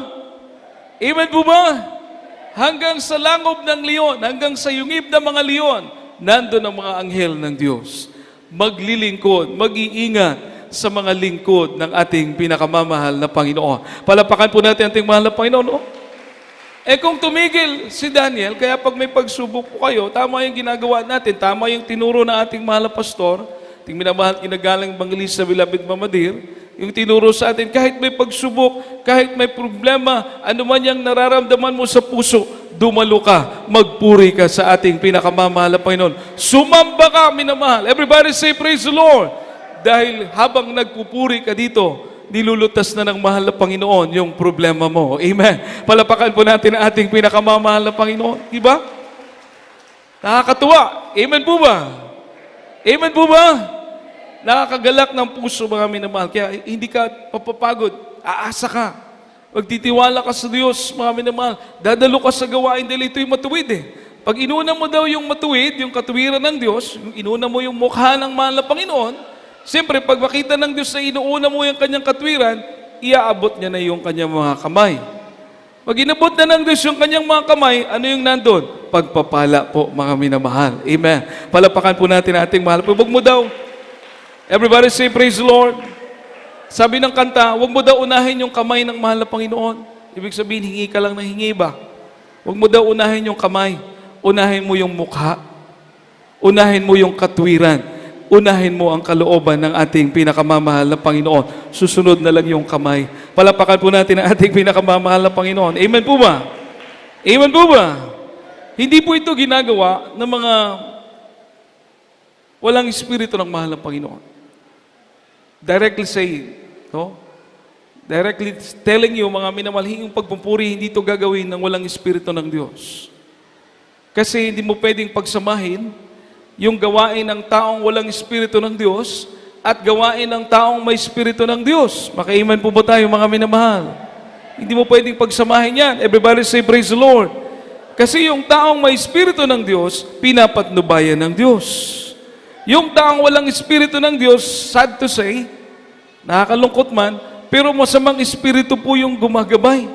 Amen po ba? Hanggang sa langob ng leon, hanggang sa yungib ng mga leon, nandun ang mga anghel ng Diyos. Maglilingkod, mag-iingat sa mga lingkod ng ating pinakamamahal na Panginoon. Palapakan po natin ang ating mahal na Panginoon. Kung tumigil si Daniel, kaya pag may pagsubok po kayo, tama yung ginagawa natin, tama yung tinuro ng ating mahal na pastor, ating minamahal kinagalang Evangelista Beloved Mamadir, yung tinuro sa atin, kahit may pagsubok, kahit may problema, ano man yung nararamdaman mo sa puso, dumalo ka, magpuri ka sa ating pinakamamahal na Panginoon. Sumamba ka, minamahal. Everybody say, praise the Lord. Dahil habang nagpupuri ka dito, nilulutas na ng mahal na Panginoon yung problema mo. Amen. Palapakan po natin ang ating pinakamamahal na Panginoon. Diba? Nakakatuwa. Amen po ba? Amen po ba? Nakakagalak ng puso, mga minamahal. Kaya hindi ka papapagod. Aasa ka. Magtitiwala ka sa Diyos, mga minamahal. Dadalo ka sa gawain dahil ito'y matuwid eh. Pag inuna mo daw yung matuwid, yung katuwiran ng Diyos, yung inuna mo yung mukha ng mahal na Panginoon, siyempre, pag makita ng Diyos na inuuna mo yung kanyang katwiran, iaabot niya na yung kanyang mga kamay. Pag inabot na ng Diyos yung kanyang mga kamay, ano yung nandun? Pagpapala po, mga minamahal. Amen. Palapakan po natin ang ating mahal. Huwag mo daw, everybody say, praise the Lord. Sabi ng kanta, huwag mo daw unahin yung kamay ng mahal na Panginoon. Ibig sabihin, hingi ka lang na hingi ba? Huwag mo daw unahin yung kamay. Unahin mo yung mukha. Unahin mo yung katwiran. Unahin mo ang kalooban ng ating pinakamamahal na Panginoon. Susunod na lang yung kamay. Palapakan po natin ang ating pinakamamahal na Panginoon. Amen po ba? Amen po ba? Hindi po ito ginagawa ng mga walang espiritu ng mahal na Panginoon. Directly saying, no? Directly telling you, mga minamalhing pagpupuri, hindi ito gagawin ng walang espiritu ng Diyos. Kasi hindi mo pwedeng pagsamahin yung gawain ng taong walang espiritu ng Diyos at gawain ng taong may espiritu ng Diyos. Makaiman po ba tayo, mga minamahal? Hindi mo pwedeng pagsamahin yan. Everybody say, praise the Lord. Kasi yung taong may espiritu ng Diyos, pinapatnubayan ng Diyos. Yung taong walang espiritu ng Diyos, sad to say, nakakalungkot man, pero masamang espiritu po yung gumagabay.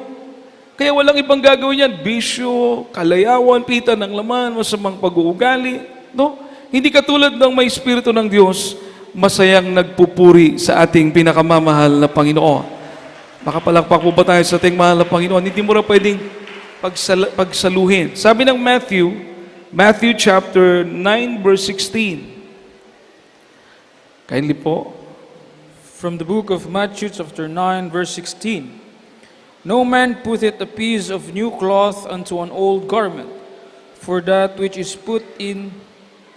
Kaya walang ibang gagawin yan. Bisyo, kalayawan, pita ng laman, masamang pag-uugali. No? Hindi katulad ng may espiritu ng Diyos, masayang nagpupuri sa ating pinakamamahal na Panginoon. Makapalakpak po ba tayo sa ating mahal na Panginoon? Hindi mo rin pwedeng pagsaluhin. Sabi ng Matthew chapter 9 verse 16. Kindly po. From the book of Matthew chapter 9 verse 16. No man putteth a piece of new cloth unto an old garment, for that which is put in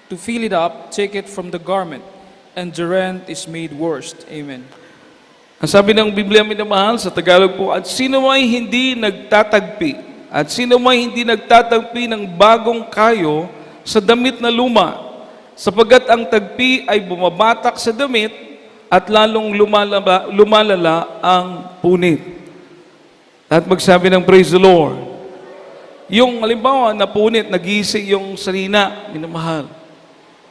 to fill it up, take it from the garment, and the rent is made worse. Amen. Ang sabi ng Biblia, minamahal, sa Tagalog po, at sino may hindi nagtatagpi, at sino may hindi nagtatagpi ng bagong kayo sa damit na luma, sapagkat ang tagpi ay bumabatak sa damit at lalong lumalala ang punit. At magsabi ng praise the Lord. Yung halimbawa, napunit, nagisi yung sanina, minamahal.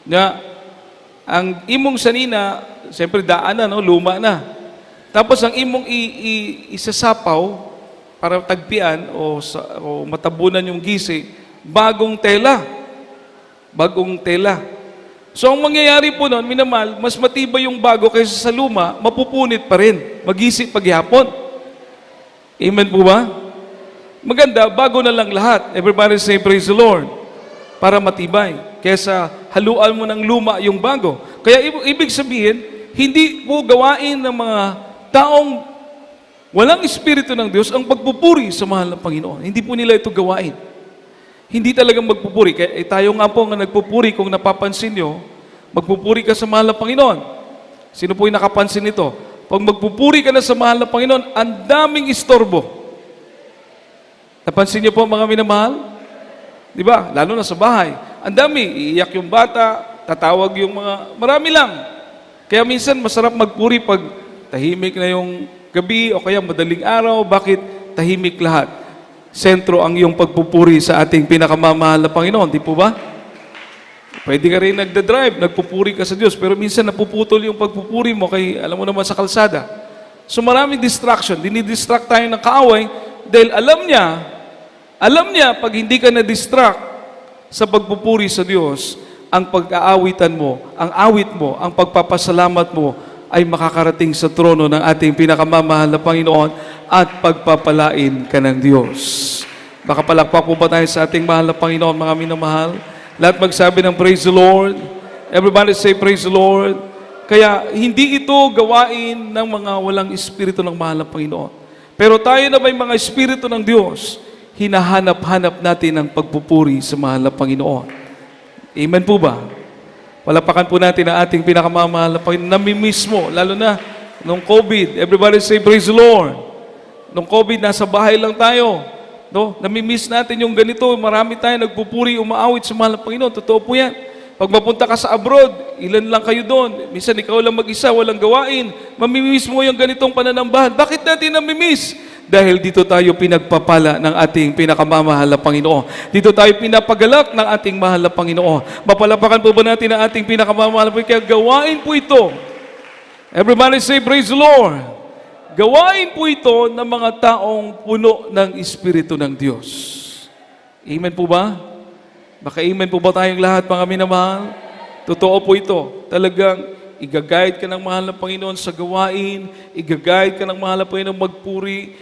Na ang imong sanina, siyempre daan na, no? Luma na. Tapos ang imong isasapaw para tagpian o matabunan yung gisi, bagong tela. Bagong tela. So ang mangyayari po noon, minamahal, mas matibay yung bago kaysa sa luma, mapupunit pa rin. Magisi paghihapon. Amen po ba? Maganda, bago na lang lahat. Everybody say, praise the Lord. Para matibay. Kesa haluan mo ng luma yung bago. Kaya ibig sabihin, hindi po gawain ng mga taong walang espiritu ng Diyos ang pagpupuri sa mahal ng Panginoon. Hindi po nila ito gawain. Hindi talagang magpupuri. Kaya tayo nga po nga nagpupuri, kung napapansin nyo, magpupuri ka sa mahal ng Panginoon. Sino po yung nakapansin nito? Pag magpupuri ka na sa mahal ng Panginoon, ang daming istorbo. Napansin niyo po, mga minamahal? Di ba? Lalo na sa bahay. Ang dami. Iiyak yung bata, tatawag yung mga... Marami lang. Kaya minsan masarap magpuri pag tahimik na yung gabi o kaya madaling araw. Bakit tahimik lahat? Sentro ang iyong pagpupuri sa ating pinakamamahal na Panginoon. Di po ba? Pwede ka rin nagda-drive, nagpupuri ka sa Diyos, pero minsan napuputol yung pagpupuri mo kay, alam mo naman, sa kalsada. So maraming distraction. Dinidistract tayo ng kaaway dahil alam niya, pag hindi ka na-distract sa pagpupuri sa Diyos, ang pag-aawitan mo, ang awit mo, ang pagpapasalamat mo ay makakarating sa trono ng ating pinakamamahal na Panginoon at pagpapalain ka ng Diyos. Makapalakpak po ba tayo sa ating mahal na Panginoon, mga minamahal? Lahat magsabi ng praise the Lord. Everybody say praise the Lord. Kaya hindi ito gawain ng mga walang espiritu ng mahal na Panginoon. Pero tayo na may mga espiritu ng Diyos, hinahanap-hanap natin ang pagpupuri sa mahal na Panginoon. Amen po ba? Palapakan po natin ang ating pinakamamahal na Panginoon. Namimiss mo, lalo na nung COVID. Everybody say praise the Lord. Nung COVID, nasa bahay lang tayo. No? Namimiss natin yung ganito. Marami tayo nagpupuri, umaawit sa mahal na Panginoon. Totoo po yan. Pag mapunta ka sa abroad, ilan lang kayo doon. Minsan ikaw lang mag-isa, walang gawain. Mamimiss mo yung ganitong pananambahan. Bakit natin namimiss? dahil dito tayo pinagpapala ng ating pinakamamahal na Panginoon. Dito tayo pinapagalak ng ating mahal na Panginoon. Mapalapakan po ba natin ang ating pinakamamahal na Panginoon? Kaya gawain po ito. Everybody say, praise the Lord. Gawain po ito ng mga taong puno ng Espiritu ng Diyos. Amen po ba? Baka amen po ba tayong lahat, mga minamahal? Totoo po ito. Talagang i-guide ka ng mahal na Panginoon sa gawain, i-guide ka ng mahal na Panginoon magpuri,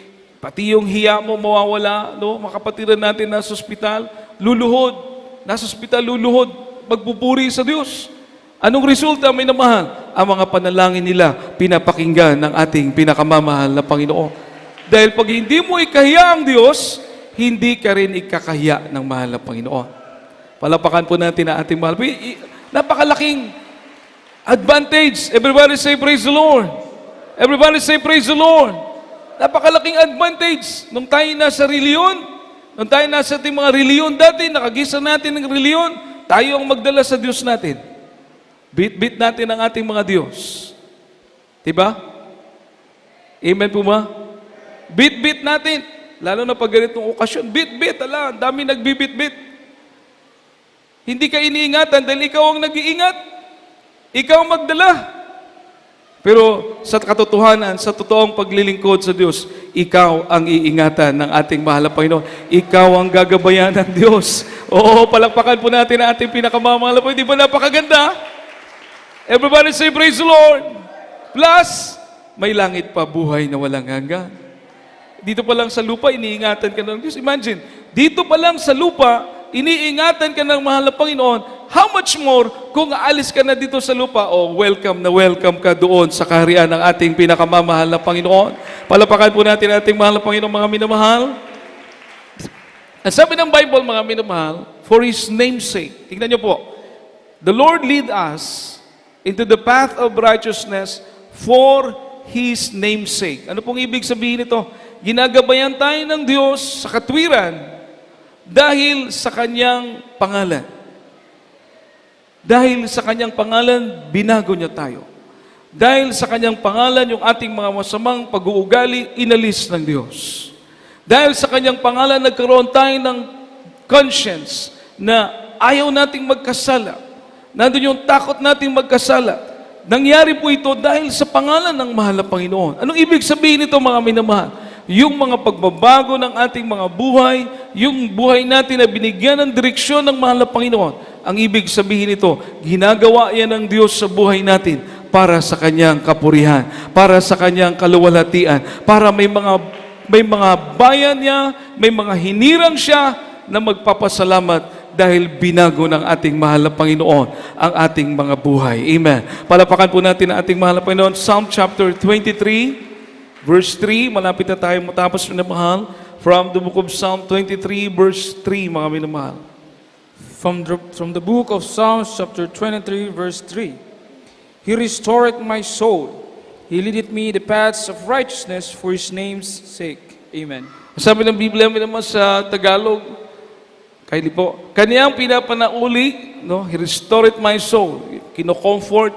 pati yung hiya mo mawawala, no? Mga kapatiran natin nasa ospital, luluhod, magpupuri sa Diyos. Anong resulta, may namahal? Ang mga panalangin nila, pinapakinggan ng ating pinakamamahal na Panginoon. Dahil pag hindi mo ikahiya ang Diyos, hindi ka rin ikakahiya ng mahal na Panginoon. Palapakan po natin ang ating mahal. Napakalaking advantage. Everybody say, praise the Lord. Everybody say, praise the Lord. Napakalaking advantage. Nung tayo nasa reliyon, nung tayo nasa ating mga reliyon dati, nakagisa natin ng reliyon, tayo ang magdala sa Diyos natin. Bit-bit natin ang ating mga Diyos. Diba? Amen po ba? Bit-bit natin. Lalo na pag ganitong okasyon, bit-bit. Ang dami nagbibit-bit. Hindi ka iniingatan dahil ikaw ang nag-iingat. Ikaw magdala. Pero sa katotohanan, sa totoong paglilingkod sa Diyos, ikaw ang iingatan ng ating mahal na Panginoon. Ikaw ang gagabayan ng Diyos. Oo, palakpakan po natin ang ating pinakamamahal na Panginoon. Di ba napakaganda? Everybody say, praise the Lord. Plus, may langit pa, buhay na walang hanggan. Dito pa lang sa lupa, iniingatan ka ng Diyos. Imagine, dito pa lang sa lupa, iniingatan ka ng mahal na Panginoon. How much more kung aalis ka na dito sa lupa, welcome na welcome ka doon sa kaharian ng ating pinakamamahal na Panginoon. Palapakan po natin ating mahal na Panginoon, mga minamahal. Ang sabi ng Bible, mga minamahal, for His name's sake. Tingnan niyo po. The Lord lead us into the path of righteousness for His name's sake. Ano pong ibig sabihin nito? Ginagabayan tayo ng Diyos sa katwiran dahil sa Kanyang pangalan. Dahil sa Kanyang pangalan, binago niya tayo. Dahil sa Kanyang pangalan, yung ating mga masamang pag-uugali, inalis ng Diyos. Dahil sa Kanyang pangalan, nagkaroon tayo ng conscience na ayaw nating magkasala. Nandun yung takot nating magkasala. Nangyari po ito dahil sa pangalan ng mahal na Panginoon. Anong ibig sabihin nito, mga minamahal? Yung mga pagbabago ng ating mga buhay, yung buhay natin na binigyan ng direksyon ng mahal na Panginoon. Ang ibig sabihin nito, ginagawa yan ng Diyos sa buhay natin para sa Kanyang kapurihan, para sa Kanyang kaluwalhatian, para may mga bayan niya, may mga hinirang siya na magpapasalamat dahil binago ng ating mahal na Panginoon ang ating mga buhay. Amen. Palapakan po natin ang ating mahal na Panginoon. Psalm chapter 23, verse 3. Malapit na tayo matapos, minamahal. From the book of Psalm 23, verse 3, mga minamahal. From the book of Psalms, chapter 23, verse 3. He restored my soul. He leadeth me the paths of righteousness for His name's sake. Amen. Sabi ng Biblia naman sa Tagalog, kaili po, Kaniyang pinapanauli, no? He restored my soul. Kino-comfort,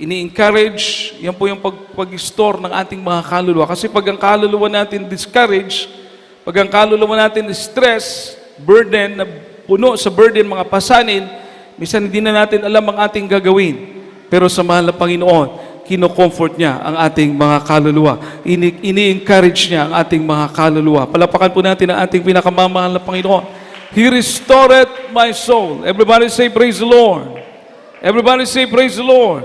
ini-encourage, yan po yung pag-restore ng ating mga kaluluwa. Kasi pag ang kaluluwa natin discourage, pag ang kaluluwa natin stress, burden, na puno sa burden, mga pasanin, minsan hindi na natin alam ang ating gagawin. Pero sa mahal na Panginoon, kino-comfort niya ang ating mga kaluluwa. Ini-encourage niya ang ating mga kaluluwa. Palapakan po natin ang ating pinakamamahal na Panginoon. He restored my soul. Everybody say, praise the Lord. Everybody say, praise the Lord.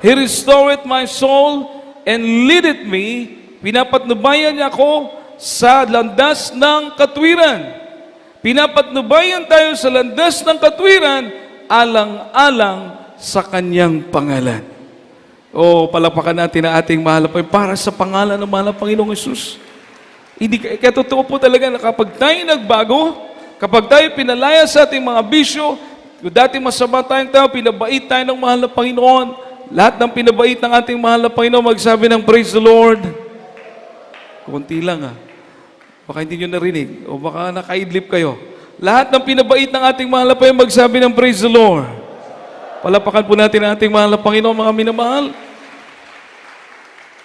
He restored my soul and leadeth me. Pinapatnubayan niya ako sa landas ng katwiran. Pinapatnubayan tayo sa landas ng katwiran, alang-alang sa Kanyang pangalan. Palapakan natin ang ating mahal na Panginoon para sa pangalan ng mahal na Panginoong Hesus. Kaya totoo po talaga na kapag tayo nagbago, kapag tayo pinalaya sa ating mga bisyo, kung dati masama tayong tao, pinabait tayo ng mahal na Panginoon, lahat ng pinabait ng ating mahal na Panginoon, magsabi ng praise the Lord. Kunti lang Baka hindi nyo narinig, o baka nakaidlip kayo. Lahat ng pinabait ng ating mahal na Panginoon, magsabi ng praise the Lord. Palapakan po natin ang ating mahal na Panginoon, mga minamahal.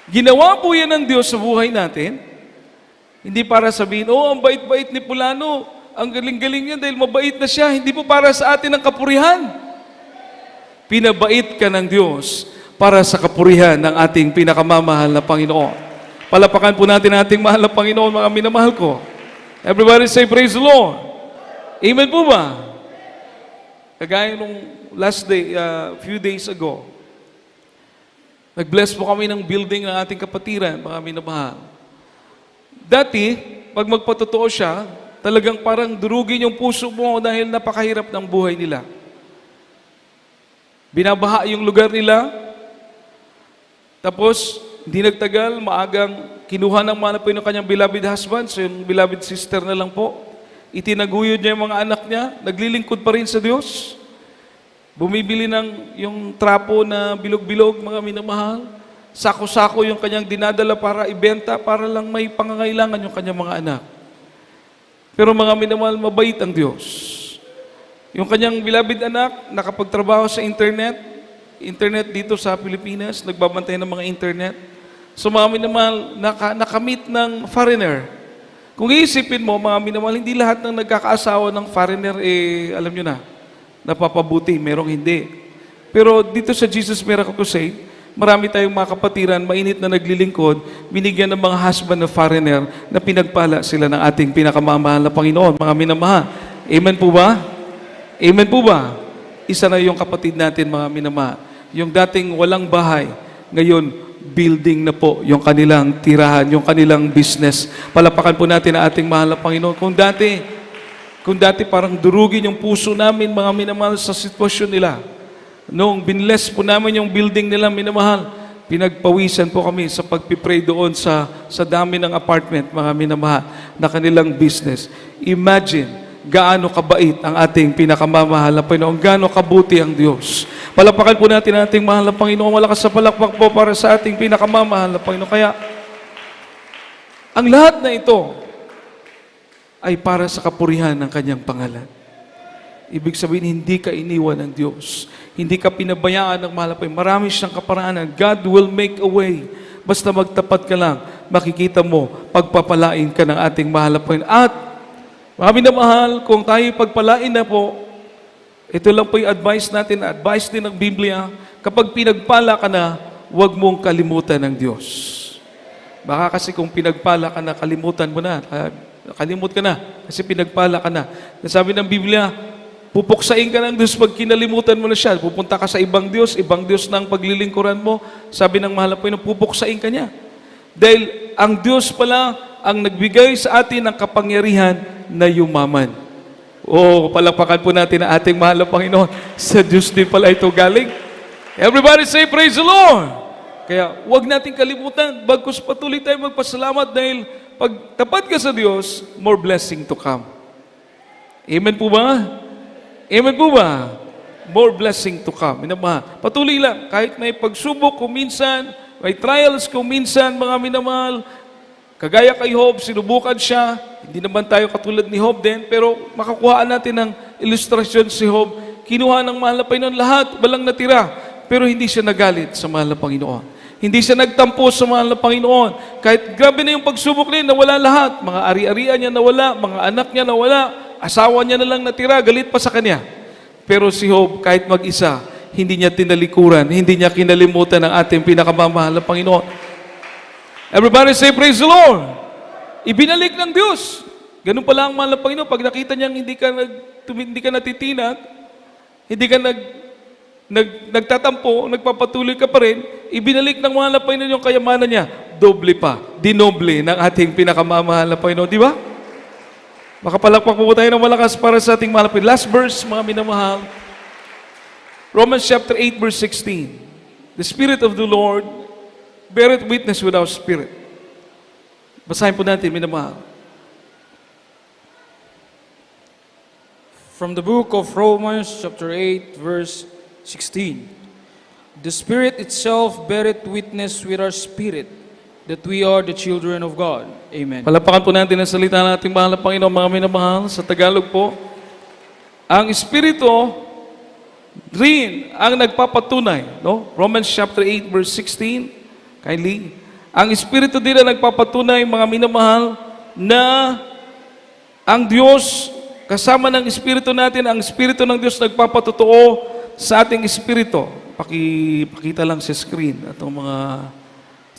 Ginawa po yan ng Diyos sa buhay natin Hindi para sabihin, oh, ang bait-bait ni Pulano, ang galing-galing niya dahil mabait na siya. Hindi po para sa atin ang kapurihan. Pinabait ka ng Diyos para sa kapurihan ng ating pinakamamahal na Panginoon. Palapakan po natin ang ating mahal na Panginoon, mga minamahal ko. Everybody say, praise the Lord. Amen po ba? Kagaya nung last day, few days ago, nag-bless po kami ng building ng ating kapatiran, mga minamahal. Dati, pag magpatotoo siya, talagang parang durugin yung puso mo dahil napakahirap ng buhay nila. Binabaha yung lugar nila, tapos hindi nagtagal, maagang kinuha ng mga ng kanyang beloved husband, so yung beloved sister na lang po, itinaguyod niya yung mga anak niya, naglilingkod pa rin sa Diyos, bumibili ng yung trapo na bilog-bilog, mga minamahal, sako-sako yung kanyang dinadala para ibenta, para lang may pangangailangan yung kanyang mga anak. Pero mga minamahal, mabait ang Diyos. Yung kanyang beloved anak, nakapagtrabaho sa internet dito sa Pilipinas, nagbabantay ng mga internet. So mga minamahal, nakamit ng foreigner. Kung iisipin mo, mga minamahal, hindi lahat ng nagkakaasawa ng foreigner, alam nyo na, napapabuti, merong hindi. Pero dito sa Jesus Miracle Crusade, marami tayong mga kapatiran, mainit na naglilingkod, binigyan ng mga husband na foreigner na pinagpala sila ng ating pinakamamahal na Panginoon, mga minamahal. Amen po ba? Amen po ba? Isa na yung kapatid natin, mga minamahal. Yung dating walang bahay, ngayon, building na po yung kanilang tirahan, yung kanilang business. Palapakan po natin ang ating mahal na Panginoon. Kung dati parang durugin yung puso namin, mga minamahal, sa sitwasyon nila. Noong binless po namin yung building nila, minamahal, pinagpawisan po kami sa pagpipray doon sa dami ng apartment, mga minamahal, na kanilang business. Imagine, gaano kabait ang ating pinakamamahal na Panginoon, gaano kabuti ang Diyos. Palapakan po natin ang ating mahal na Panginoon, malakas sa palakpak po para sa ating pinakamamahal na Panginoon. Kaya, ang lahat na ito ay para sa kapurihan ng kanyang pangalan. Ibig sabihin, hindi ka iniwan ng Diyos. Hindi ka pinabayaan ng mahal na Panginoon. Marami siyang kaparaanan. God will make a way. Basta magtapat ka lang, makikita mo, pagpapalain ka ng ating mahal na Panginoon. At, mga minamahal, kung tayo pagpalain na po, ito lang po yung advice natin, advice din ng Biblia, kapag pinagpala ka na, huwag mong kalimutan ng Diyos. Baka kasi kung pinagpala ka na, kalimutan mo na, kalimut ka na, kasi pinagpala ka na. Sabi ng Biblia, pupuksain ka ng Diyos pag kinalimutan mo na siya. Pupunta ka sa ibang Diyos na ang paglilingkuran mo. Sabi ng mahal na Panginoon, pupuksain ka niya. Dahil ang Diyos pala ang nagbigay sa atin ng kapangyarihan na yumaman. Palakpakan po natin ang ating mahal na Panginoon. Sa Diyos din pala ito galing. Everybody say, praise the Lord! Kaya huwag natin kalimutan, bagkus patuloy tayo magpasalamat dahil pag tapat ka sa Diyos, more blessing to come. Amen po ba? Amen po ba? More blessing to come. Minamahal. Patuloy lang, kahit may pagsubok kung minsan, may trials kung minsan, mga minamahal, kagaya kay Job, sinubukan siya. Hindi naman tayo katulad ni Job din, pero makakuhaan natin ng ilustrasyon si Job. Kinuha ng mahal na Panginoon lahat, walang natira. Pero hindi siya nagalit sa mahal na Panginoon. Hindi siya nagtampo sa mahal na Panginoon. Kahit grabe na yung pagsubok niya, nawala lahat. Mga ari-arian niya nawala, mga anak niya nawala, asawa niya na lang natira, galit pa sa kanya. Pero si Job, kahit mag-isa, hindi niya tinalikuran, hindi niya kinalimutan ang ating pinakamamahal na Panginoon. Everybody say, praise the Lord! Ibinalik ng Diyos. Ganun pala ang mahal na Panginoon. Pag nakita niyang hindi ka natitinag, hindi ka nagtatampo, nagpapatuloy ka pa rin, ibinalik ng mahal na Panginoon yung kayamanan niya. Doble pa, dinoble ng ating pinakamamahal na Panginoon. Di ba? Makapalakpak po tayo ng malakas para sa ating mahal na Panginoon. Last verse, mga minamahal. Romans chapter 8, verse 16. The Spirit of the Lord beareth witness with our spirit. Basahin po natin, minamahal. From the book of Romans chapter 8, verse 16. The Spirit itself beareth witness with our spirit that we are the children of God. Amen. Palapakan po natin ang salita ng ating mahal na Panginoon, mga minamahal. Sa Tagalog po, ang Espiritu rin ang nagpapatunay. No? Romans chapter 8, verse 16. Kindly. Ang Espiritu din ang nagpapatunay, mga minamahal, na ang Diyos, kasama ng Espiritu natin, ang Espiritu ng Diyos nagpapatotoo sa ating Espiritu. Pakita lang sa screen atong mga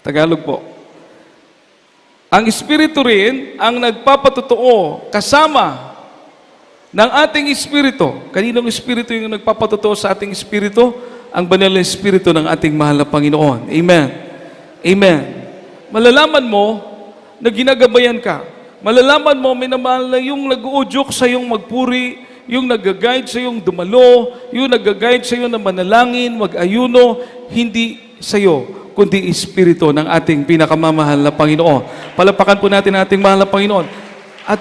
Tagalog po. Ang Espiritu rin ang nagpapatotoo kasama ng ating Espiritu. Kaninong Espiritu yung nagpapatotoo sa ating Espiritu? Ang banal na Espiritu ng ating mahal na Panginoon. Amen. Amen. Malalaman mo na ginagabayan ka. Malalaman mo, minamahal na yung nag-uudyok sa iyong magpuri, yung nag-guide sa iyong dumalo, yung nag-guide sa iyo na manalangin, mag-ayuno, hindi sa iyo, kundi Espiritu ng ating pinakamamahal na Panginoon. Palapakan po natin ang ating mahal na Panginoon. At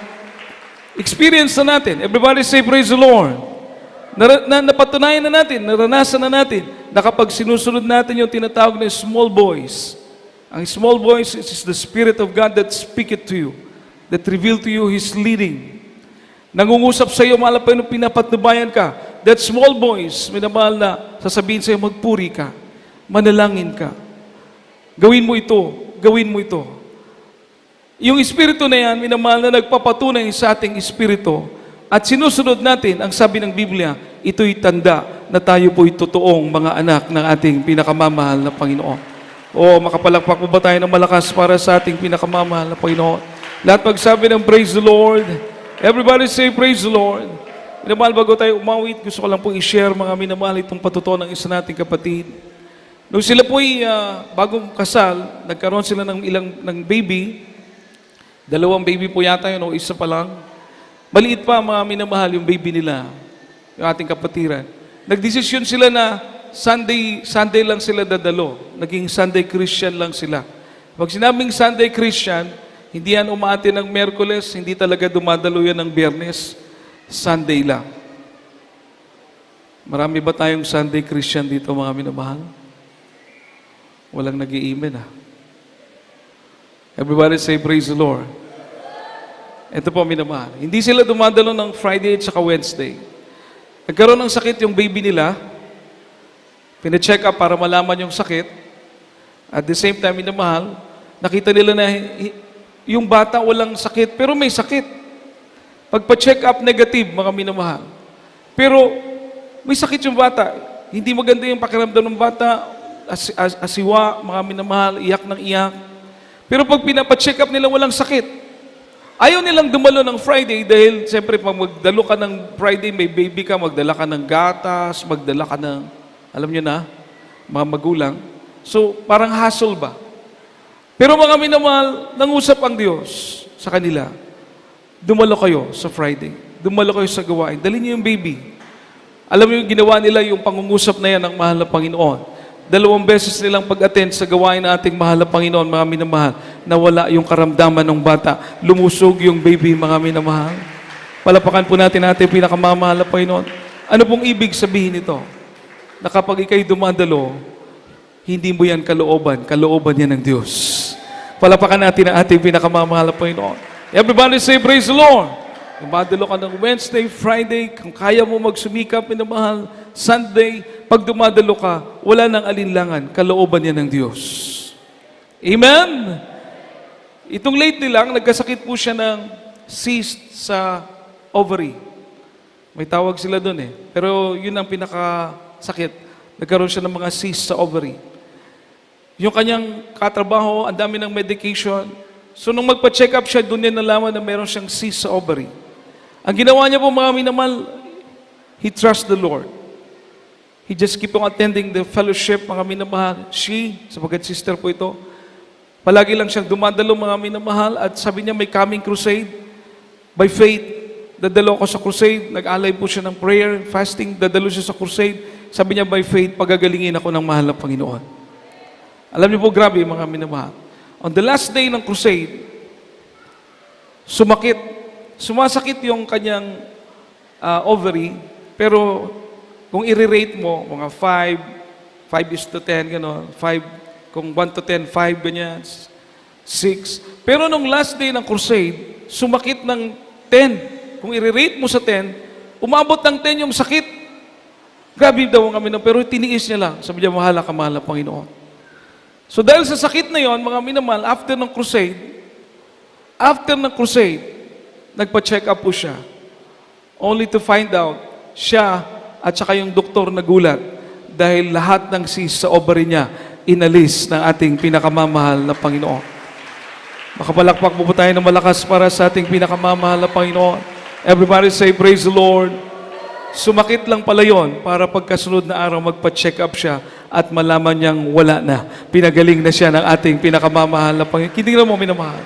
experience na natin. Everybody say, praise the Lord. Napatunayan na natin, naranasan na natin, na kapag sinusunod natin yung tinatawag na small voice, ang small voice is the Spirit of God that speaketh to you, that reveal to you His leading. Nangungusap sa iyo, mahal na Panginoon, pinapatnubayan ka. That small voice, minamahal na, sasabihin sa iyo, magpuri ka, manalangin ka. Gawin mo ito, gawin mo ito. Yung Espiritu na yan, minamahal na nagpapatunay sa ating Espiritu, at sinusunod natin, ang sabi ng Biblia, ito'y tanda na tayo po'y totoong mga anak ng ating pinakamamahal na Panginoon. O makapalakpak mo ba tayo ng malakas para sa ating pinakamamahal na Panginoon? Lahat pagsabi ng praise the Lord. Everybody say praise the Lord. Minamahal, bago tayo umawit, gusto ko lang pong i-share mga minamahal itong patutuo ng isa nating kapatid. Nung sila po'y bagong kasal, nagkaroon sila ng baby. 2 baby po yata yun, o isa pa lang. Maliit pa mga minamahal yung baby nila, yung ating kapatiran. Nagdesisyon sila na Sunday lang sila dadalo. Naging Sunday Christian lang sila. Pag sinabing Sunday Christian, hindi yan umaati ng Miyerkules, hindi talaga dumadalo yan ng Biyernes, Sunday lang. Marami ba tayong Sunday Christian dito mga minamahal? Walang nag-i-amen Everybody say praise the Lord. Ito po minamahal. Hindi sila dumadalo ng Friday at saka Wednesday. Nagkaroon ng sakit yung baby nila. Pina-check up para malaman yung sakit. At the same time, minamahal, nakita nila na yung bata walang sakit, pero may sakit. Pagpa-check up, negative, mga minamahal. Pero may sakit yung bata. Hindi maganda yung pakiramdam ng bata. Asiwa, mga minamahal, iyak ng iyak. Pero pag pinapa-check up nila, walang sakit. Ayaw nilang dumalo ng Friday dahil siyempre pag magdalo ka ng Friday, may baby ka, magdala ka ng gatas, magdala ka ng, alam nyo na, mga magulang. So, parang hassle ba? Pero mga minamahal, nangusap ang Diyos sa kanila. Dumalo kayo sa Friday. Dumalo kayo sa gawain. Dali niyo yung baby. Alam niyo yung ginawa nila, yung pangungusap na yan ng mahal na Panginoon. 2 beses nilang pag-attend sa gawain ng ating mahal na Panginoon, mga minamahal, na wala yung karamdaman ng bata. Lumusog yung baby, mga minamahal. Palapakan po natin pinakamamahal na Panginoon. Ano pong ibig sabihin nito? Na kapag ikay dumadalo, hindi mo yan kalooban. Kalooban yan ng Diyos. Palapakan natin ang ating pinakamamahal na Panginoon. Everybody say, praise the Lord. Dumadalo ka ng Wednesday, Friday, kung kaya mo magsumikap, minamahal, Sunday, pag dumadalo ka, wala nang alinlangan, kalooban yan ng Diyos. Amen? Itong lately lang, nagkasakit po siya ng cyst sa ovary. May tawag sila doon Pero yun ang pinakasakit. Nagkaroon siya ng mga cyst sa ovary. Yung kanyang katrabaho, ang dami ng medication. So nung magpa-check up siya, doon niya nalaman na meron siyang cyst sa ovary. Ang ginawa niya po mga minamahal, he trusts the Lord. He just keep on attending the fellowship, mga minamahal. Sapagkat sister po ito, palagi lang siyang dumadalo, mga minamahal, at sabi niya may coming crusade. By faith, dadalo ko sa crusade. Nag-alay po siya ng prayer, fasting, dadalo siya sa crusade. Sabi niya, by faith, pagagalingin ako ng mahal na Panginoon. Alam niyo po, grabe, mga minamahal. On the last day ng crusade, sumasakit yung kanyang ovary, pero kung i-rate mo, mga 5:10, gano'n, 5, kung 1 to 10, 5, ganyan, 6. Pero nung last day ng crusade, sumakit ng 10. Kung i-rate mo sa 10, umabot ng 10 yung sakit. Grabe daw ang amin, pero tiniis niya lang. Sabi niya, mahal na Panginoon. So dahil sa sakit na yon, mga minamahal, after ng crusade, After ng crusade, nagpa-check up po siya. Only to find out, siya at saka yung doktor nagulat dahil lahat ng cyst sa ovary niya inalis ng ating pinakamamahal na Panginoon. Makapalakpak po tayo ng malakas para sa ating pinakamamahal na Panginoon. Everybody say, praise the Lord. Sumakit lang pala yun para pagkasunod na araw magpa-check up siya at malaman niyang wala na. Pinagaling na siya ng ating pinakamamahal na Panginoon. Kinignan mo, minamahal.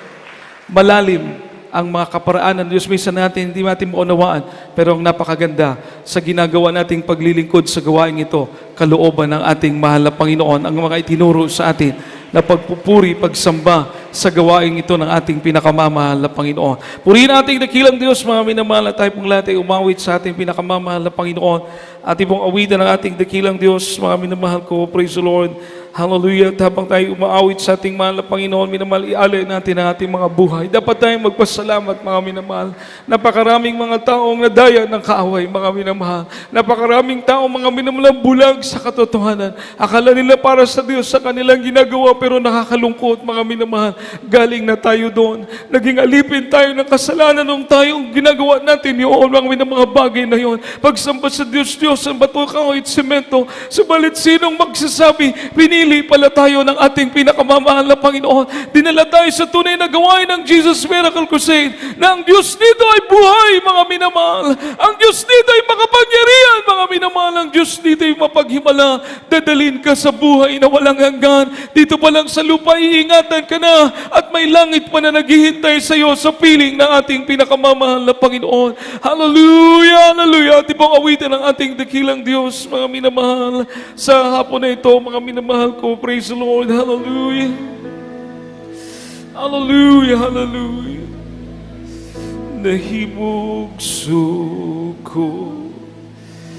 Malalim ang mga kaparaan ng Diyos. Minsan natin, hindi natin maunawaan. Pero ang napakaganda sa ginagawa nating paglilingkod sa gawain ito, kalooban ng ating mahal na Panginoon, ang mga itinuro sa atin na pagpupuri, pagsamba sa gawain ito ng ating pinakamamahal na Panginoon. Purihin nating dakilang Diyos, mga minamahal, at tayo pong lahat ay umawit sa ating pinakamamahal na Panginoon. Ating pong awitan ng ating dakilang Diyos, mga minamahal ko, praise the Lord. Hallelujah. At habang tayo umaawit sa ating mahal na Panginoon, minamahal, ialay natin ang ating mga buhay. Dapat tayong magpasalamat, mga minamahal. Napakaraming mga taong nadaya ng kaaway, mga minamahal. Napakaraming taong mga minamahal bulag sa katotohanan. Akala nila para sa Diyos sa kanilang ginagawa, pero nakakalungkot, mga minamahal. Galing na tayo doon. Naging alipin tayo ng kasalanan nung tayong ginagawa natin yun, mga minamahal bagay na yun. Pagsamba sa Diyos, ang bato, kahoy at semento. Subalit sinong magsasabi, pinili pala tayo ng ating pinakamamahal na Panginoon. Dinala tayo sa tunay na gawain ng Jesus Miracle Crusade na ang Diyos dito ay buhay, mga minamahal. Ang Diyos dito ay makapangyarihan, mga minamahal. Ang Diyos dito ay mapaghimala. Dadalhin ka sa buhay na walang hanggan. Dito pa lang sa lupa, iingatan ka na at may langit pa na naghihintay sa iyo sa piling ng ating pinakamamahal na Panginoon. Hallelujah, hallelujah. At ibang awitin ng ating dakilang Diyos, mga minamahal. Sa hapon na ito, mga minamahal ko, praise the Lord. Hallelujah. Hallelujah, hallelujah. Nahimog suko,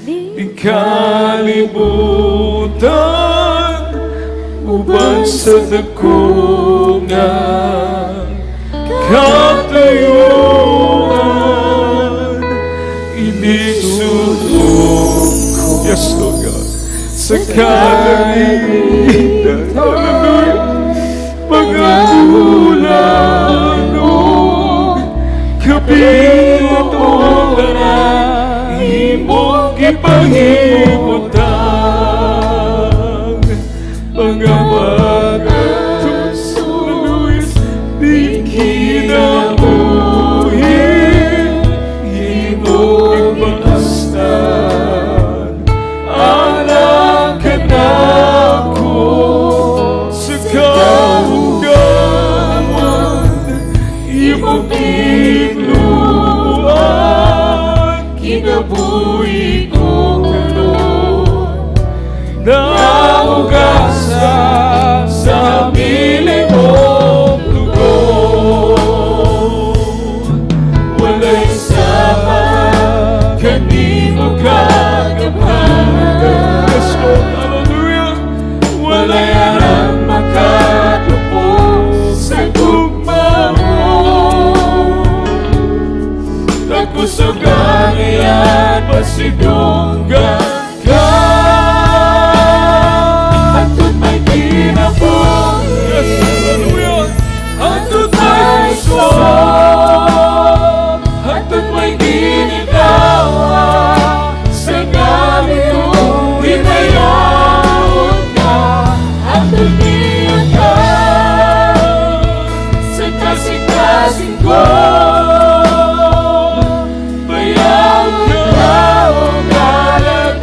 di kalibutan, uban sa dakungan, katayuan, inisulong ko. Yes, Lord God. Sa kalangitan, hallelujah, mga ulan o kapitulan na imong ipangimutan, mga magatos, hallelujah, di kinabuhin, imong ipastan, anak ka na ko sa kaugawan, imong igluan, kinabuhi ko karon, naugasa sa piling mong tugon. Walay sama kanimo kagamagan. Yes, Lord, hallelujah. Walay aram makatupos sa gugma mo. Nagkusugan iyan pasidunggan ka. Hantod may ginapong, yes, hallelujah. Hantod may susod, hantod may ginitawa. Sa gabi kong hinayaan ka, hantod niya ka. Sa kasing-kasing ko, bayaw ka o galag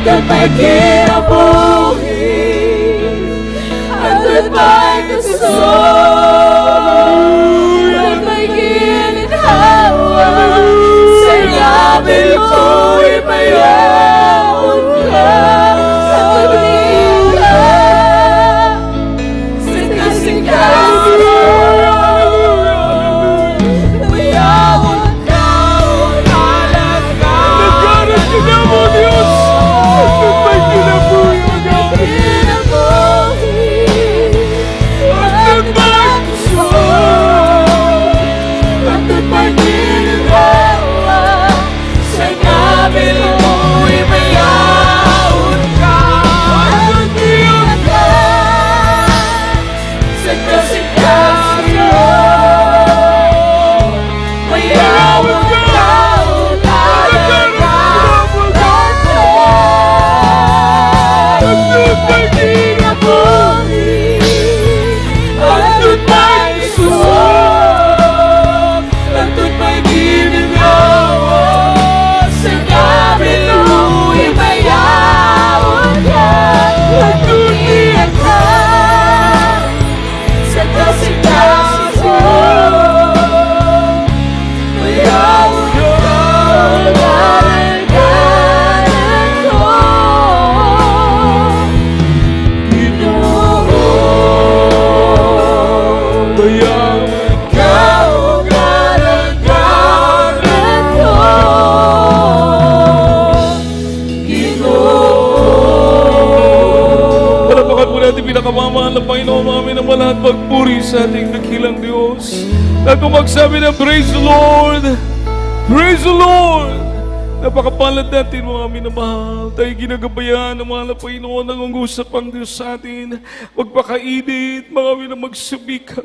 doon may kinabuhi, at doon may gusto, at may ginhawa, sa labi mo'y mayaon ka, at tumingin ka, sa kasing-kasing mayaon ka, unalan ka. Nagkaroon ka na mo, Diyos! At may kinabuhi, At may gusto, at may ginhawa, sa gabi mo'y mayaon ka, at tumingin ka, sa kasing-kasing mayaon ka, unalan ka, at may kinabuhi, at may gusto, at may ginhawa, sa gabi mo'y mayaon ka, at tumingin ka, sa kasing-kasing mayaon ka, unalan ka ko, Ginoo. Mayaman Ikaw ang kalagaran ko, Ginoo. Palapakan po natin pinakamamahal na Panginoon, mga minamahal at pagpuri sa ating dakilang Diyos. At kung magsabi na, praise the Lord! Praise the Lord! Napakapalad natin, mga minamahal. Tayo ginagabayan ng mahal na Panginoon, ang ungusap ang Diyos sa atin. Magpakainit, mga minamagsubika.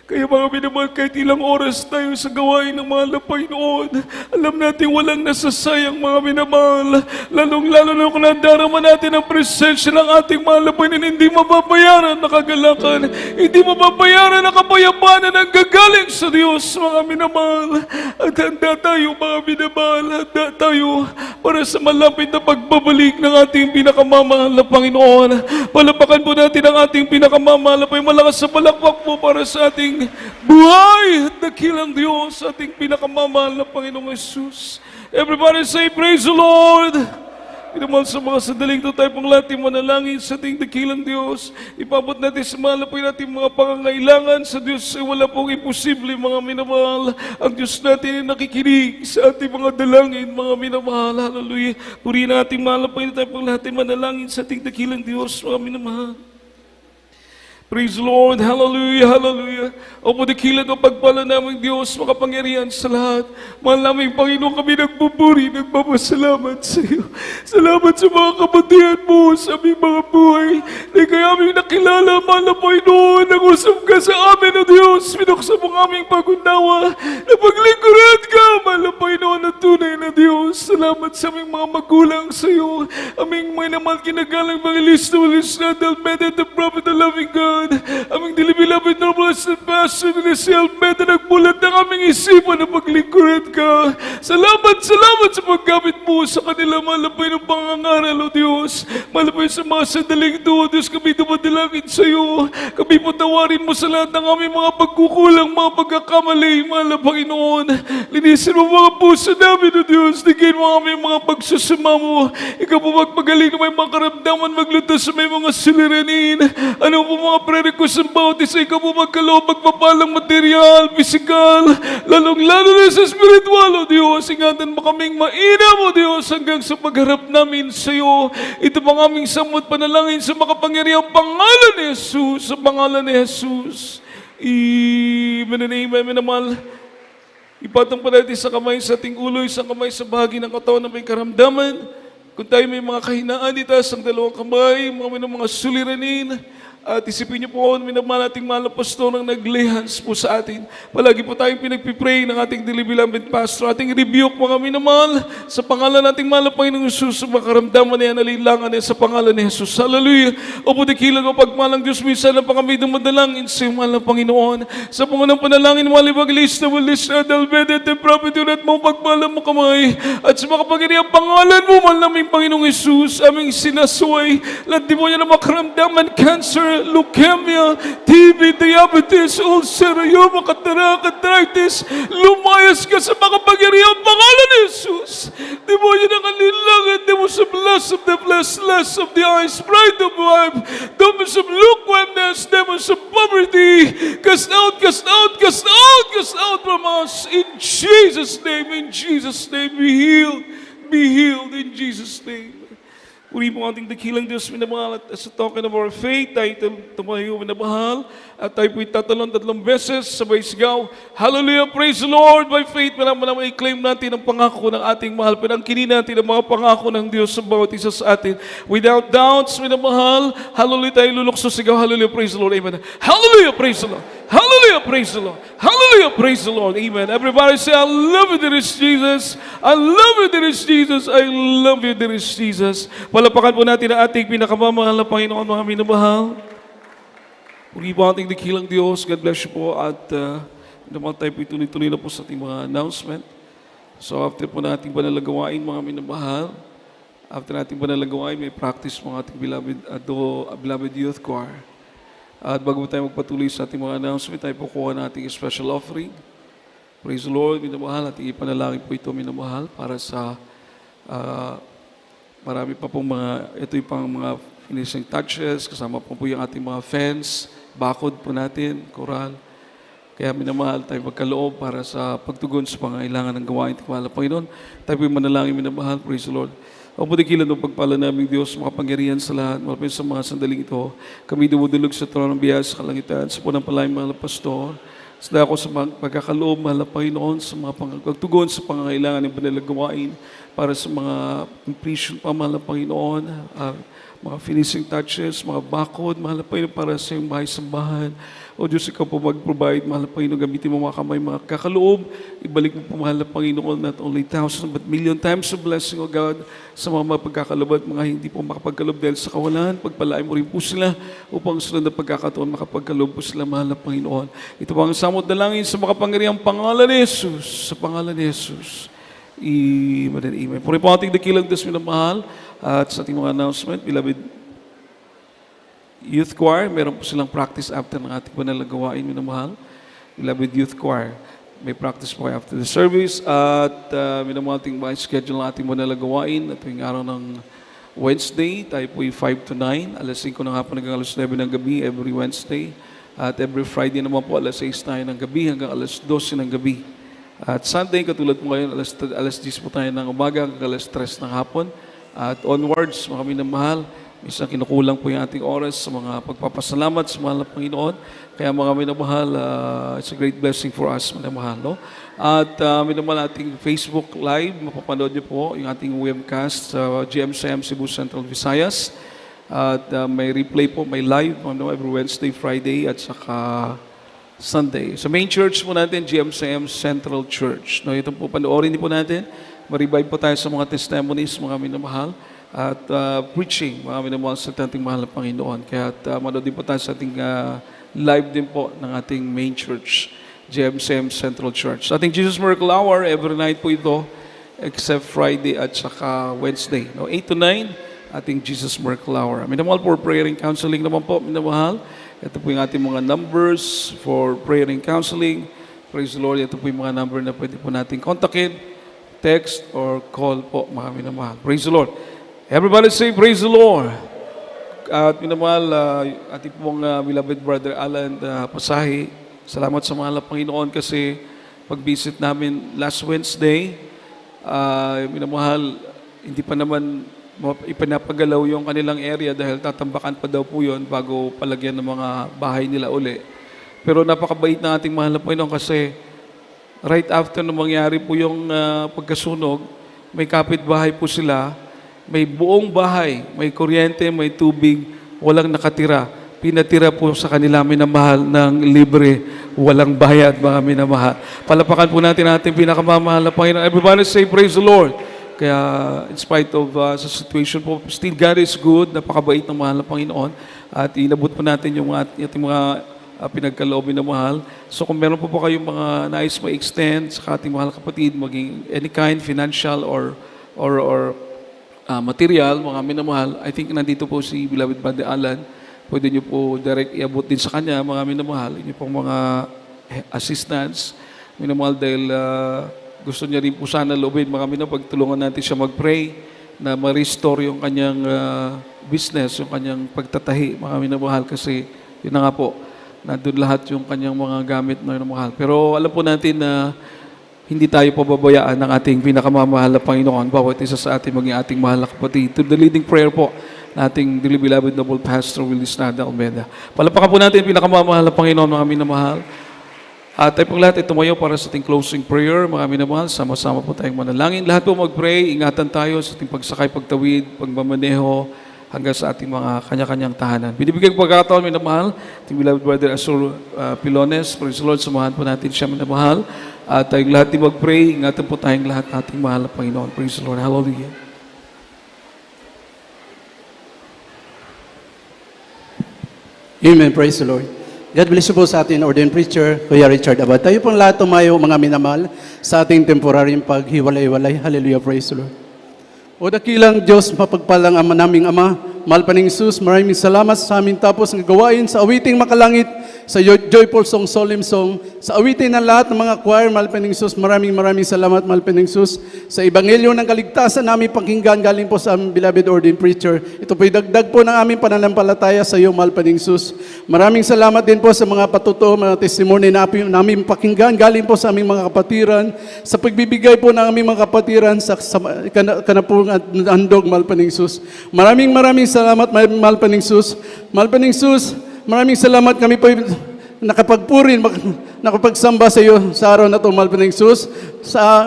Kaya mga minamahal, kahit ilang oras tayo sa gawain ng mahal na Panginoon, alam natin walang nasasayang, mga minamahal. Lalong-lalo na kung nadarama natin ang presensya ng ating mahal na Panginoon, hindi mababayaran na kagalakan, hindi mababayaran na kapayapaan na nanggagaling sa Diyos, mga minamahal. At handa tayo, mga minamahal, handa tayo para sa malapit na pagbabalik ng ating pinakamamahal na Panginoon. Palapakan po natin ang ating pinakamamahal na Panginoon. Malakas sa palakpak po para sa ating buhay at dakilang Diyos, ating pinakamamahal na Panginoong Jesus. Everybody say, praise the Lord! Pinamahal sa mga sandaling ito tayo pong lahat manalangin sa ating dakilang Diyos. Ipabot natin sa mahal po natin mga pangangailangan sa Diyos ay wala pong imposible, mga minamahal. Ang Diyos natin ay nakikinig sa ating mga dalangin, mga minamahal. Hallelujah. Purihin natin mahal po tayo pong lahat manalangin sa ating dakilang Diyos, mga minamahal. Praise the Lord, hallelujah, hallelujah. O dakilan o pagpala naming Diyos, makapangyarihan sa lahat. Mahal naming Panginoon, kami nagpupuri, nagpapasalamat sa iyo. Salamat sa mga kabutihan mo sa aming mga buhay. Di kaya aming nakilala, mahal na Panginoon, nag-usap ka sa amin, O Diyos. Pinuksan mo ang aming pag-unawa, na paglingkuran ka, mahal na Panginoon, na tunay na Diyos. Salamat sa aming mga magulang sa iyo. Aming may naman kinagalang mga listo, Almeida, the prophet, the loving God. Aming dilibilabit na blessed pastor ni si Almeida, nagbulat ng aming isipan na paglingkuran ka. Salamat sa paggamit mo sa kanila, malapay ng pangangaral, O Diyos. Malapay sa mga sandaling ito, O Diyos, kami dumadalangin sa iyo. Kami patawarin mo sa lahat ng aming mga pagkukulang, mga pagkakamali, mahal na Panginoon. Linisin mo mga puso namin, O Diyos. Tigin mo aming mga pagsusuma mo. Ikaw po magpagaling na may mga karamdaman, maglutas sa may mga suliranin. Ano po mga pre-request ng bawat isa, ikaw po magkaloob, magpapalang material, physical, lalong-lalo na sa spiritual, O Diyos. Ingatan mo kaming mainam, O Diyos, hanggang sa pagharap namin sa iyo. Ito pang aming samot panalangin sa makapangyarihang pangalan ni Jesus, sa pangalan ni Jesus. Amen and amen, minamahal. Ipatong pa natin sa kamay sa ating ulo, isang kamay sa bahagi ng katawan na may karamdaman. Kung tayo may mga kahinaan, itaas ang dalawang kamay, mga suliranin. At isipin niyo po, minamahal ating mahal na pastor ang naglihans po sa atin. Palagi po tayong pinagpipray ng ating beloved pastor, ating rebuke mga minamahal sa pangalan nating mahal na Panginoong Jesus, makaramdaman niya, nalilangan niya sa pangalan ni Jesus. Hallelujah! O po dikilan mo, pagmalang Diyos, minsan na pa kami dumadalangin sa mahal na Panginoon. Sa pangunang panalangin, malibag lista mo, lista, dalbede, te prophet, ulit mo, pagmalang mo kamay. At sa makapangyarihan pangalan mo, mahal naming Panginoong Jesus, aming sinasaway, lahat di mo niya na makaramdaman, cancer, leukemia, TB, diabetes, ulcer, rheuma, cataract, arthritis, lumayas ka sa makapangyarihan pangalan ni Jesus. Di mo yun ang kanilangan, di mo sa lust of the flesh, lust of the eyes, pride of life, demons of lukewarmness, demons of poverty, cast out, cast out, cast out, cast out from us. In Jesus' name, be healed in Jesus' name. Puri po ating dakilang Diyos, minamahal, at as a token of our faith, tayo tumayo, minamahal, at tayo po'y tatlong beses, sabay sigaw, hallelujah, praise the Lord, by faith, manang i-claim natin ang pangako ng ating mahal, pinangkinin natin ang mga pangako ng Diyos sa bawat isa sa atin, without doubts, minamahal, hallelujah, tayo lulukso, sigaw, hallelujah, praise the Lord, amen, hallelujah, praise the Lord, hallelujah, praise the Lord, hallelujah, praise the Lord, amen. Everybody say, I love you, there is Jesus, I love you, there is Jesus, I love you, there is Jesus. Palapakan po natin ang ating pinakamamahal na Panginoon, mga minamahal. Puri po ating dakilang Diyos. God bless you po. At naman tayo po ituloy-tuloy na po sa ating mga announcement. So after po nating panalagawain, mga minamahal, after nating panalagawain, may practice mga ating beloved youth choir. At bago tayo magpatuloy sa ating mga announcement, tayo po kuha nating special offering. Praise the Lord, minamahal. At ipanalangin po ito, minamahal, para sa marami pa pong ito yung pang mga finishing touches, kasama po yung ating mga fans, bakod po natin, koral. Kaya minamahal tayo magkaloob para sa pagtugon sa pangailangan ng gawain ng mahal na Panginoon. Tayo po yung manalangin, minamahal, praise the Lord. Ang pudikilan ng pagpala namin Diyos, makapangyarihan sa lahat, malapit sa mga sandaling ito, kami dumudulog sa trono ng biyaya sa kalangitan, sa punang palayang mahal na pastor, sa ako sa pagkakaloob, mahal na Panginoon, sa mga pagtugon sa pangangailangan ng banalang gawain, para sa mga completion pa, mahal na Panginoon, mga finishing touches, mga bakod, mahal na Panginoon, para sa iyong bahay-sambahan. O Diyos, ikaw po mag-provide, mahal na Panginoon, gamitin mo mga kamay, mga kakaloob, ibalik mo po, mahal na Panginoon, not only 1,000 but million times of blessing, O God, sa mga pagkakaloob at mga hindi po makapagkaloob dahil sa kawalan, pagpalain mo rin po sila upang sunod na pagkakataon makapagkaloob po sila, mahal na Panginoon. Ito po ang samot dalangin sa makapangyarihang pangalan ni Jesus, sa pangalan ni Jesus. Amen. Puri po ating dakilang Diyos, minamahal, at sa ating mga announcement, beloved youth choir, meron po silang practice after ng ating panalagawain, minamahal. Beloved youth choir, may practice po kayo after the service, at minamahal ating mga schedule ng ating panalagawain at yung araw ng Wednesday, tayo po yung 5 to 9, alas 5 ng hapon hanggang alas 9 ng gabi, every Wednesday, at every Friday naman po, alas 6 tayo ng gabi hanggang alas 12 ng gabi. At Sunday, katulad po ngayon, alas 10 po tayo ng umaga hanggang alas 3 ng hapon. At onwards, mga minamahal, minsan kinukulang po yung ating oras sa mga pagpapasalamat sa mahal na Panginoon. Kaya mga minamahal, it's a great blessing for us, minamahal. No? At minamahal ating Facebook Live, mapapanood niyo po yung ating webcast sa GMCM Cebu Central Visayas. At may replay po, may live every Wednesday, Friday, at saka Sunday. Sa main church po natin, GMCM Central Church. No, ito po, panoorin din po natin. Marivive po tayo sa mga testimonies, mga minamahal. At preaching, mga minamahal sa ating mahal na Panginoon. Kaya manood din po tayo sa ating live din po ng ating main church, GMCM Central Church. Sa ating Jesus Miracle Hour, every night po ito, except Friday at saka Wednesday. No, 8 to 9, ating Jesus Miracle Hour. Minamahal for prayer and counseling naman po, minamahal. Ito po yung ating mga numbers for prayer and counseling. Praise the Lord. Ito po yung mga number na pwede po natin kontakin, text, or call po, mga minamahal. Praise the Lord. Everybody say, praise the Lord. At minamahal, ating pong beloved brother Alan Pasahi, salamat sa mahal na Panginoon kasi pag-visit namin last Wednesday, minamahal, hindi pa naman ipanapagalaw yung kanilang area dahil tatambakan pa daw po yun bago palagyan ng mga bahay nila uli. Pero napakabait na ating mahal na Panginoon kasi right after na mangyari po yung pagkasunog, may kapitbahay po sila, may buong bahay, may kuryente, may tubig, walang nakatira. pinatira po sa kanila minamahal ng libre, walang bayad, mga minamahal. Palapakan po natin ating pinakamamahal na Panginoon. Everybody say, praise the Lord. Kaya in spite of sa situation po, still God is good, napakabait ng mahal na Panginoon. At inabot po natin yung ating mga pinagkaloob na mahal. So kung meron po kayong mga nais ma-extend sa ating mahal kapatid, maging any kind, financial or material, mga minamahal, I think nandito po si Beloved Brother Alan. Pwede nyo po direct iabot din sa kanya, mga minamahal. Inyo pong mga assistance, minamahal, dahil gusto niya rin po sana loobin, mga minamahal, pagtulungan natin siya mag-pray na ma-restore yung kanyang business, yung kanyang pagtatahi, mga minamahal, kasi yun na nga po, nandun lahat yung kanyang mga gamit na minamahal. Pero alam po natin na hindi tayo pababayaan ng ating pinakamamahal na Panginoon, bawat isa sa ating maging ating mahal na kapatid. To the leading prayer po, nating dearly beloved noble Pastor Willis Nada Almeida. Palapakan po natin pinakamamahal na Panginoon, mga minamahal. At tayo pong lahat ay tumayo para sa ating closing prayer, mga minamahal. Sama-sama po tayong manalangin. Lahat po mag-pray, ingatan tayo sa ating pagsakay, pagtawid, pagmamaneho, hanggang sa ating mga kanya-kanyang tahanan. Binibigyan ko pagkakataon, minamahal, ating beloved brother Azur Pilones. Praise the Lord, samahan po natin siya, minamahal. At tayong lahat ay mag-pray, ingatan po tayong lahat ating mahal na Panginoon. Praise the Lord. Hallelujah. Amen. Praise the Lord. God bless you po sa ating ordained preacher, Kuya Richard Abad. Tayo pong lahat tumayo, mga minamahal, sa ating temporaryong paghiwalay-walay. Hallelujah. Praise the Lord. O dakilang Diyos, mapagpalang Ama naming Ama, mahal pa ning Jesus, maraming salamat sa aming tapos ng gawain sa awiting makalangit, sa joyful song, solemn song, sa awitin ng lahat ng mga choir, mahal pa ning Jesus, maraming salamat, mahal pa ning Jesus, sa ebanghelyo ng kaligtasan namin pakinggan, galing po sa aming beloved ordained preacher. Ito po'y dagdag po ng aming pananampalataya sa iyo, mahal pa ning Jesus. Maraming salamat din po sa mga patuto, mga testimony na namin pakinggan, galing po sa aming mga kapatiran, sa pagbibigay po ng aming mga kapatiran, sa kanapong handog, mahal pa ning Jesus. Maraming salamat, mahal pa ning Jesus. Mahal pa ning Jesus, maraming salamat, kami po nakapagpuri, nakapagsamba sa iyo sa araw na ito, mahal pa ning Jesus.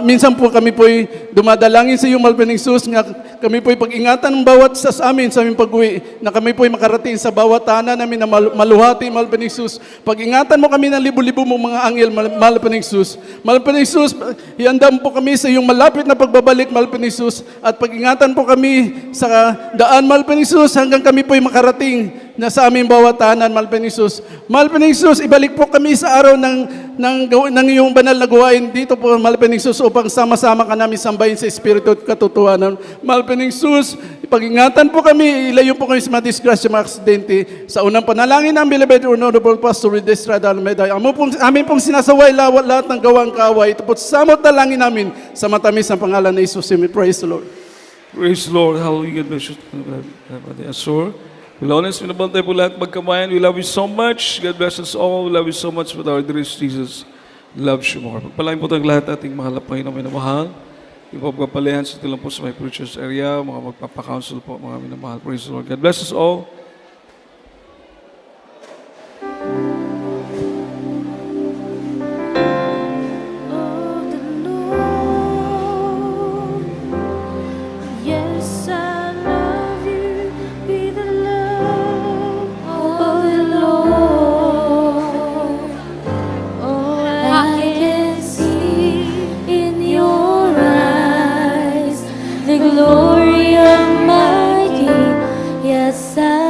Minsan po kami po dumadalangin sa iyo, mahal pa ning Jesus, nga kami po pag-ingatan ng bawat sa amin, sa aming pag-uwi, na kami po makarating sa bawat tahanan namin na maluhati, mahal pa ning Jesus. Pag-ingatan mo kami ng libo-libo mong mga anghel, mahal pa ning Jesus. Mahal pa ning Jesus, iandam po kami sa iyong malapit na pagbabalik, mahal pa ning Jesus. At pag-ingatan po kami sa daan, mahal pa ning Jesus, hanggang kami po makarating na sa aming bawat tahanan, mahal pa ning Jesus. Mahal pa ning Jesus, ibalik po kami sa araw ng iyong banal na gawain dito po, mahal pa ning Jesus, upang sama-sama ka namin sambahin sa Espiritu at katotohanan. Mahal pa ning Jesus, ipag-ingatan po kami, ilayo po kami sa mga disgrasya, mga aksidente. Sa unang panalangin ng beloved honorable Pastor Willis Estrada Almeida, amin pong sinasaway lahat ng gawang kaaway. Ito po samot dalangin namin sa matamis ng pangalan ni Jesus. Praise the Lord. Praise the Lord. Hallelujah. God bless you, Brother Azur. Pilones, pinabantay po lahat magkamayan. We love you so much. God bless us all. We love you so much with our dearest Jesus. Loves you more. Pagpalain po tayong lahat ating mahal na Panginoon, minamahal. Ipagpapalayan sa lang po sa my preachers area, mga magpapakounsel po, mga minamahal. Praise the Lord. God bless us all. Oh, the Lord. Yes, I love you. Be the love of the Lord. Oh, I can see in your eyes the glory of my King. Yes, I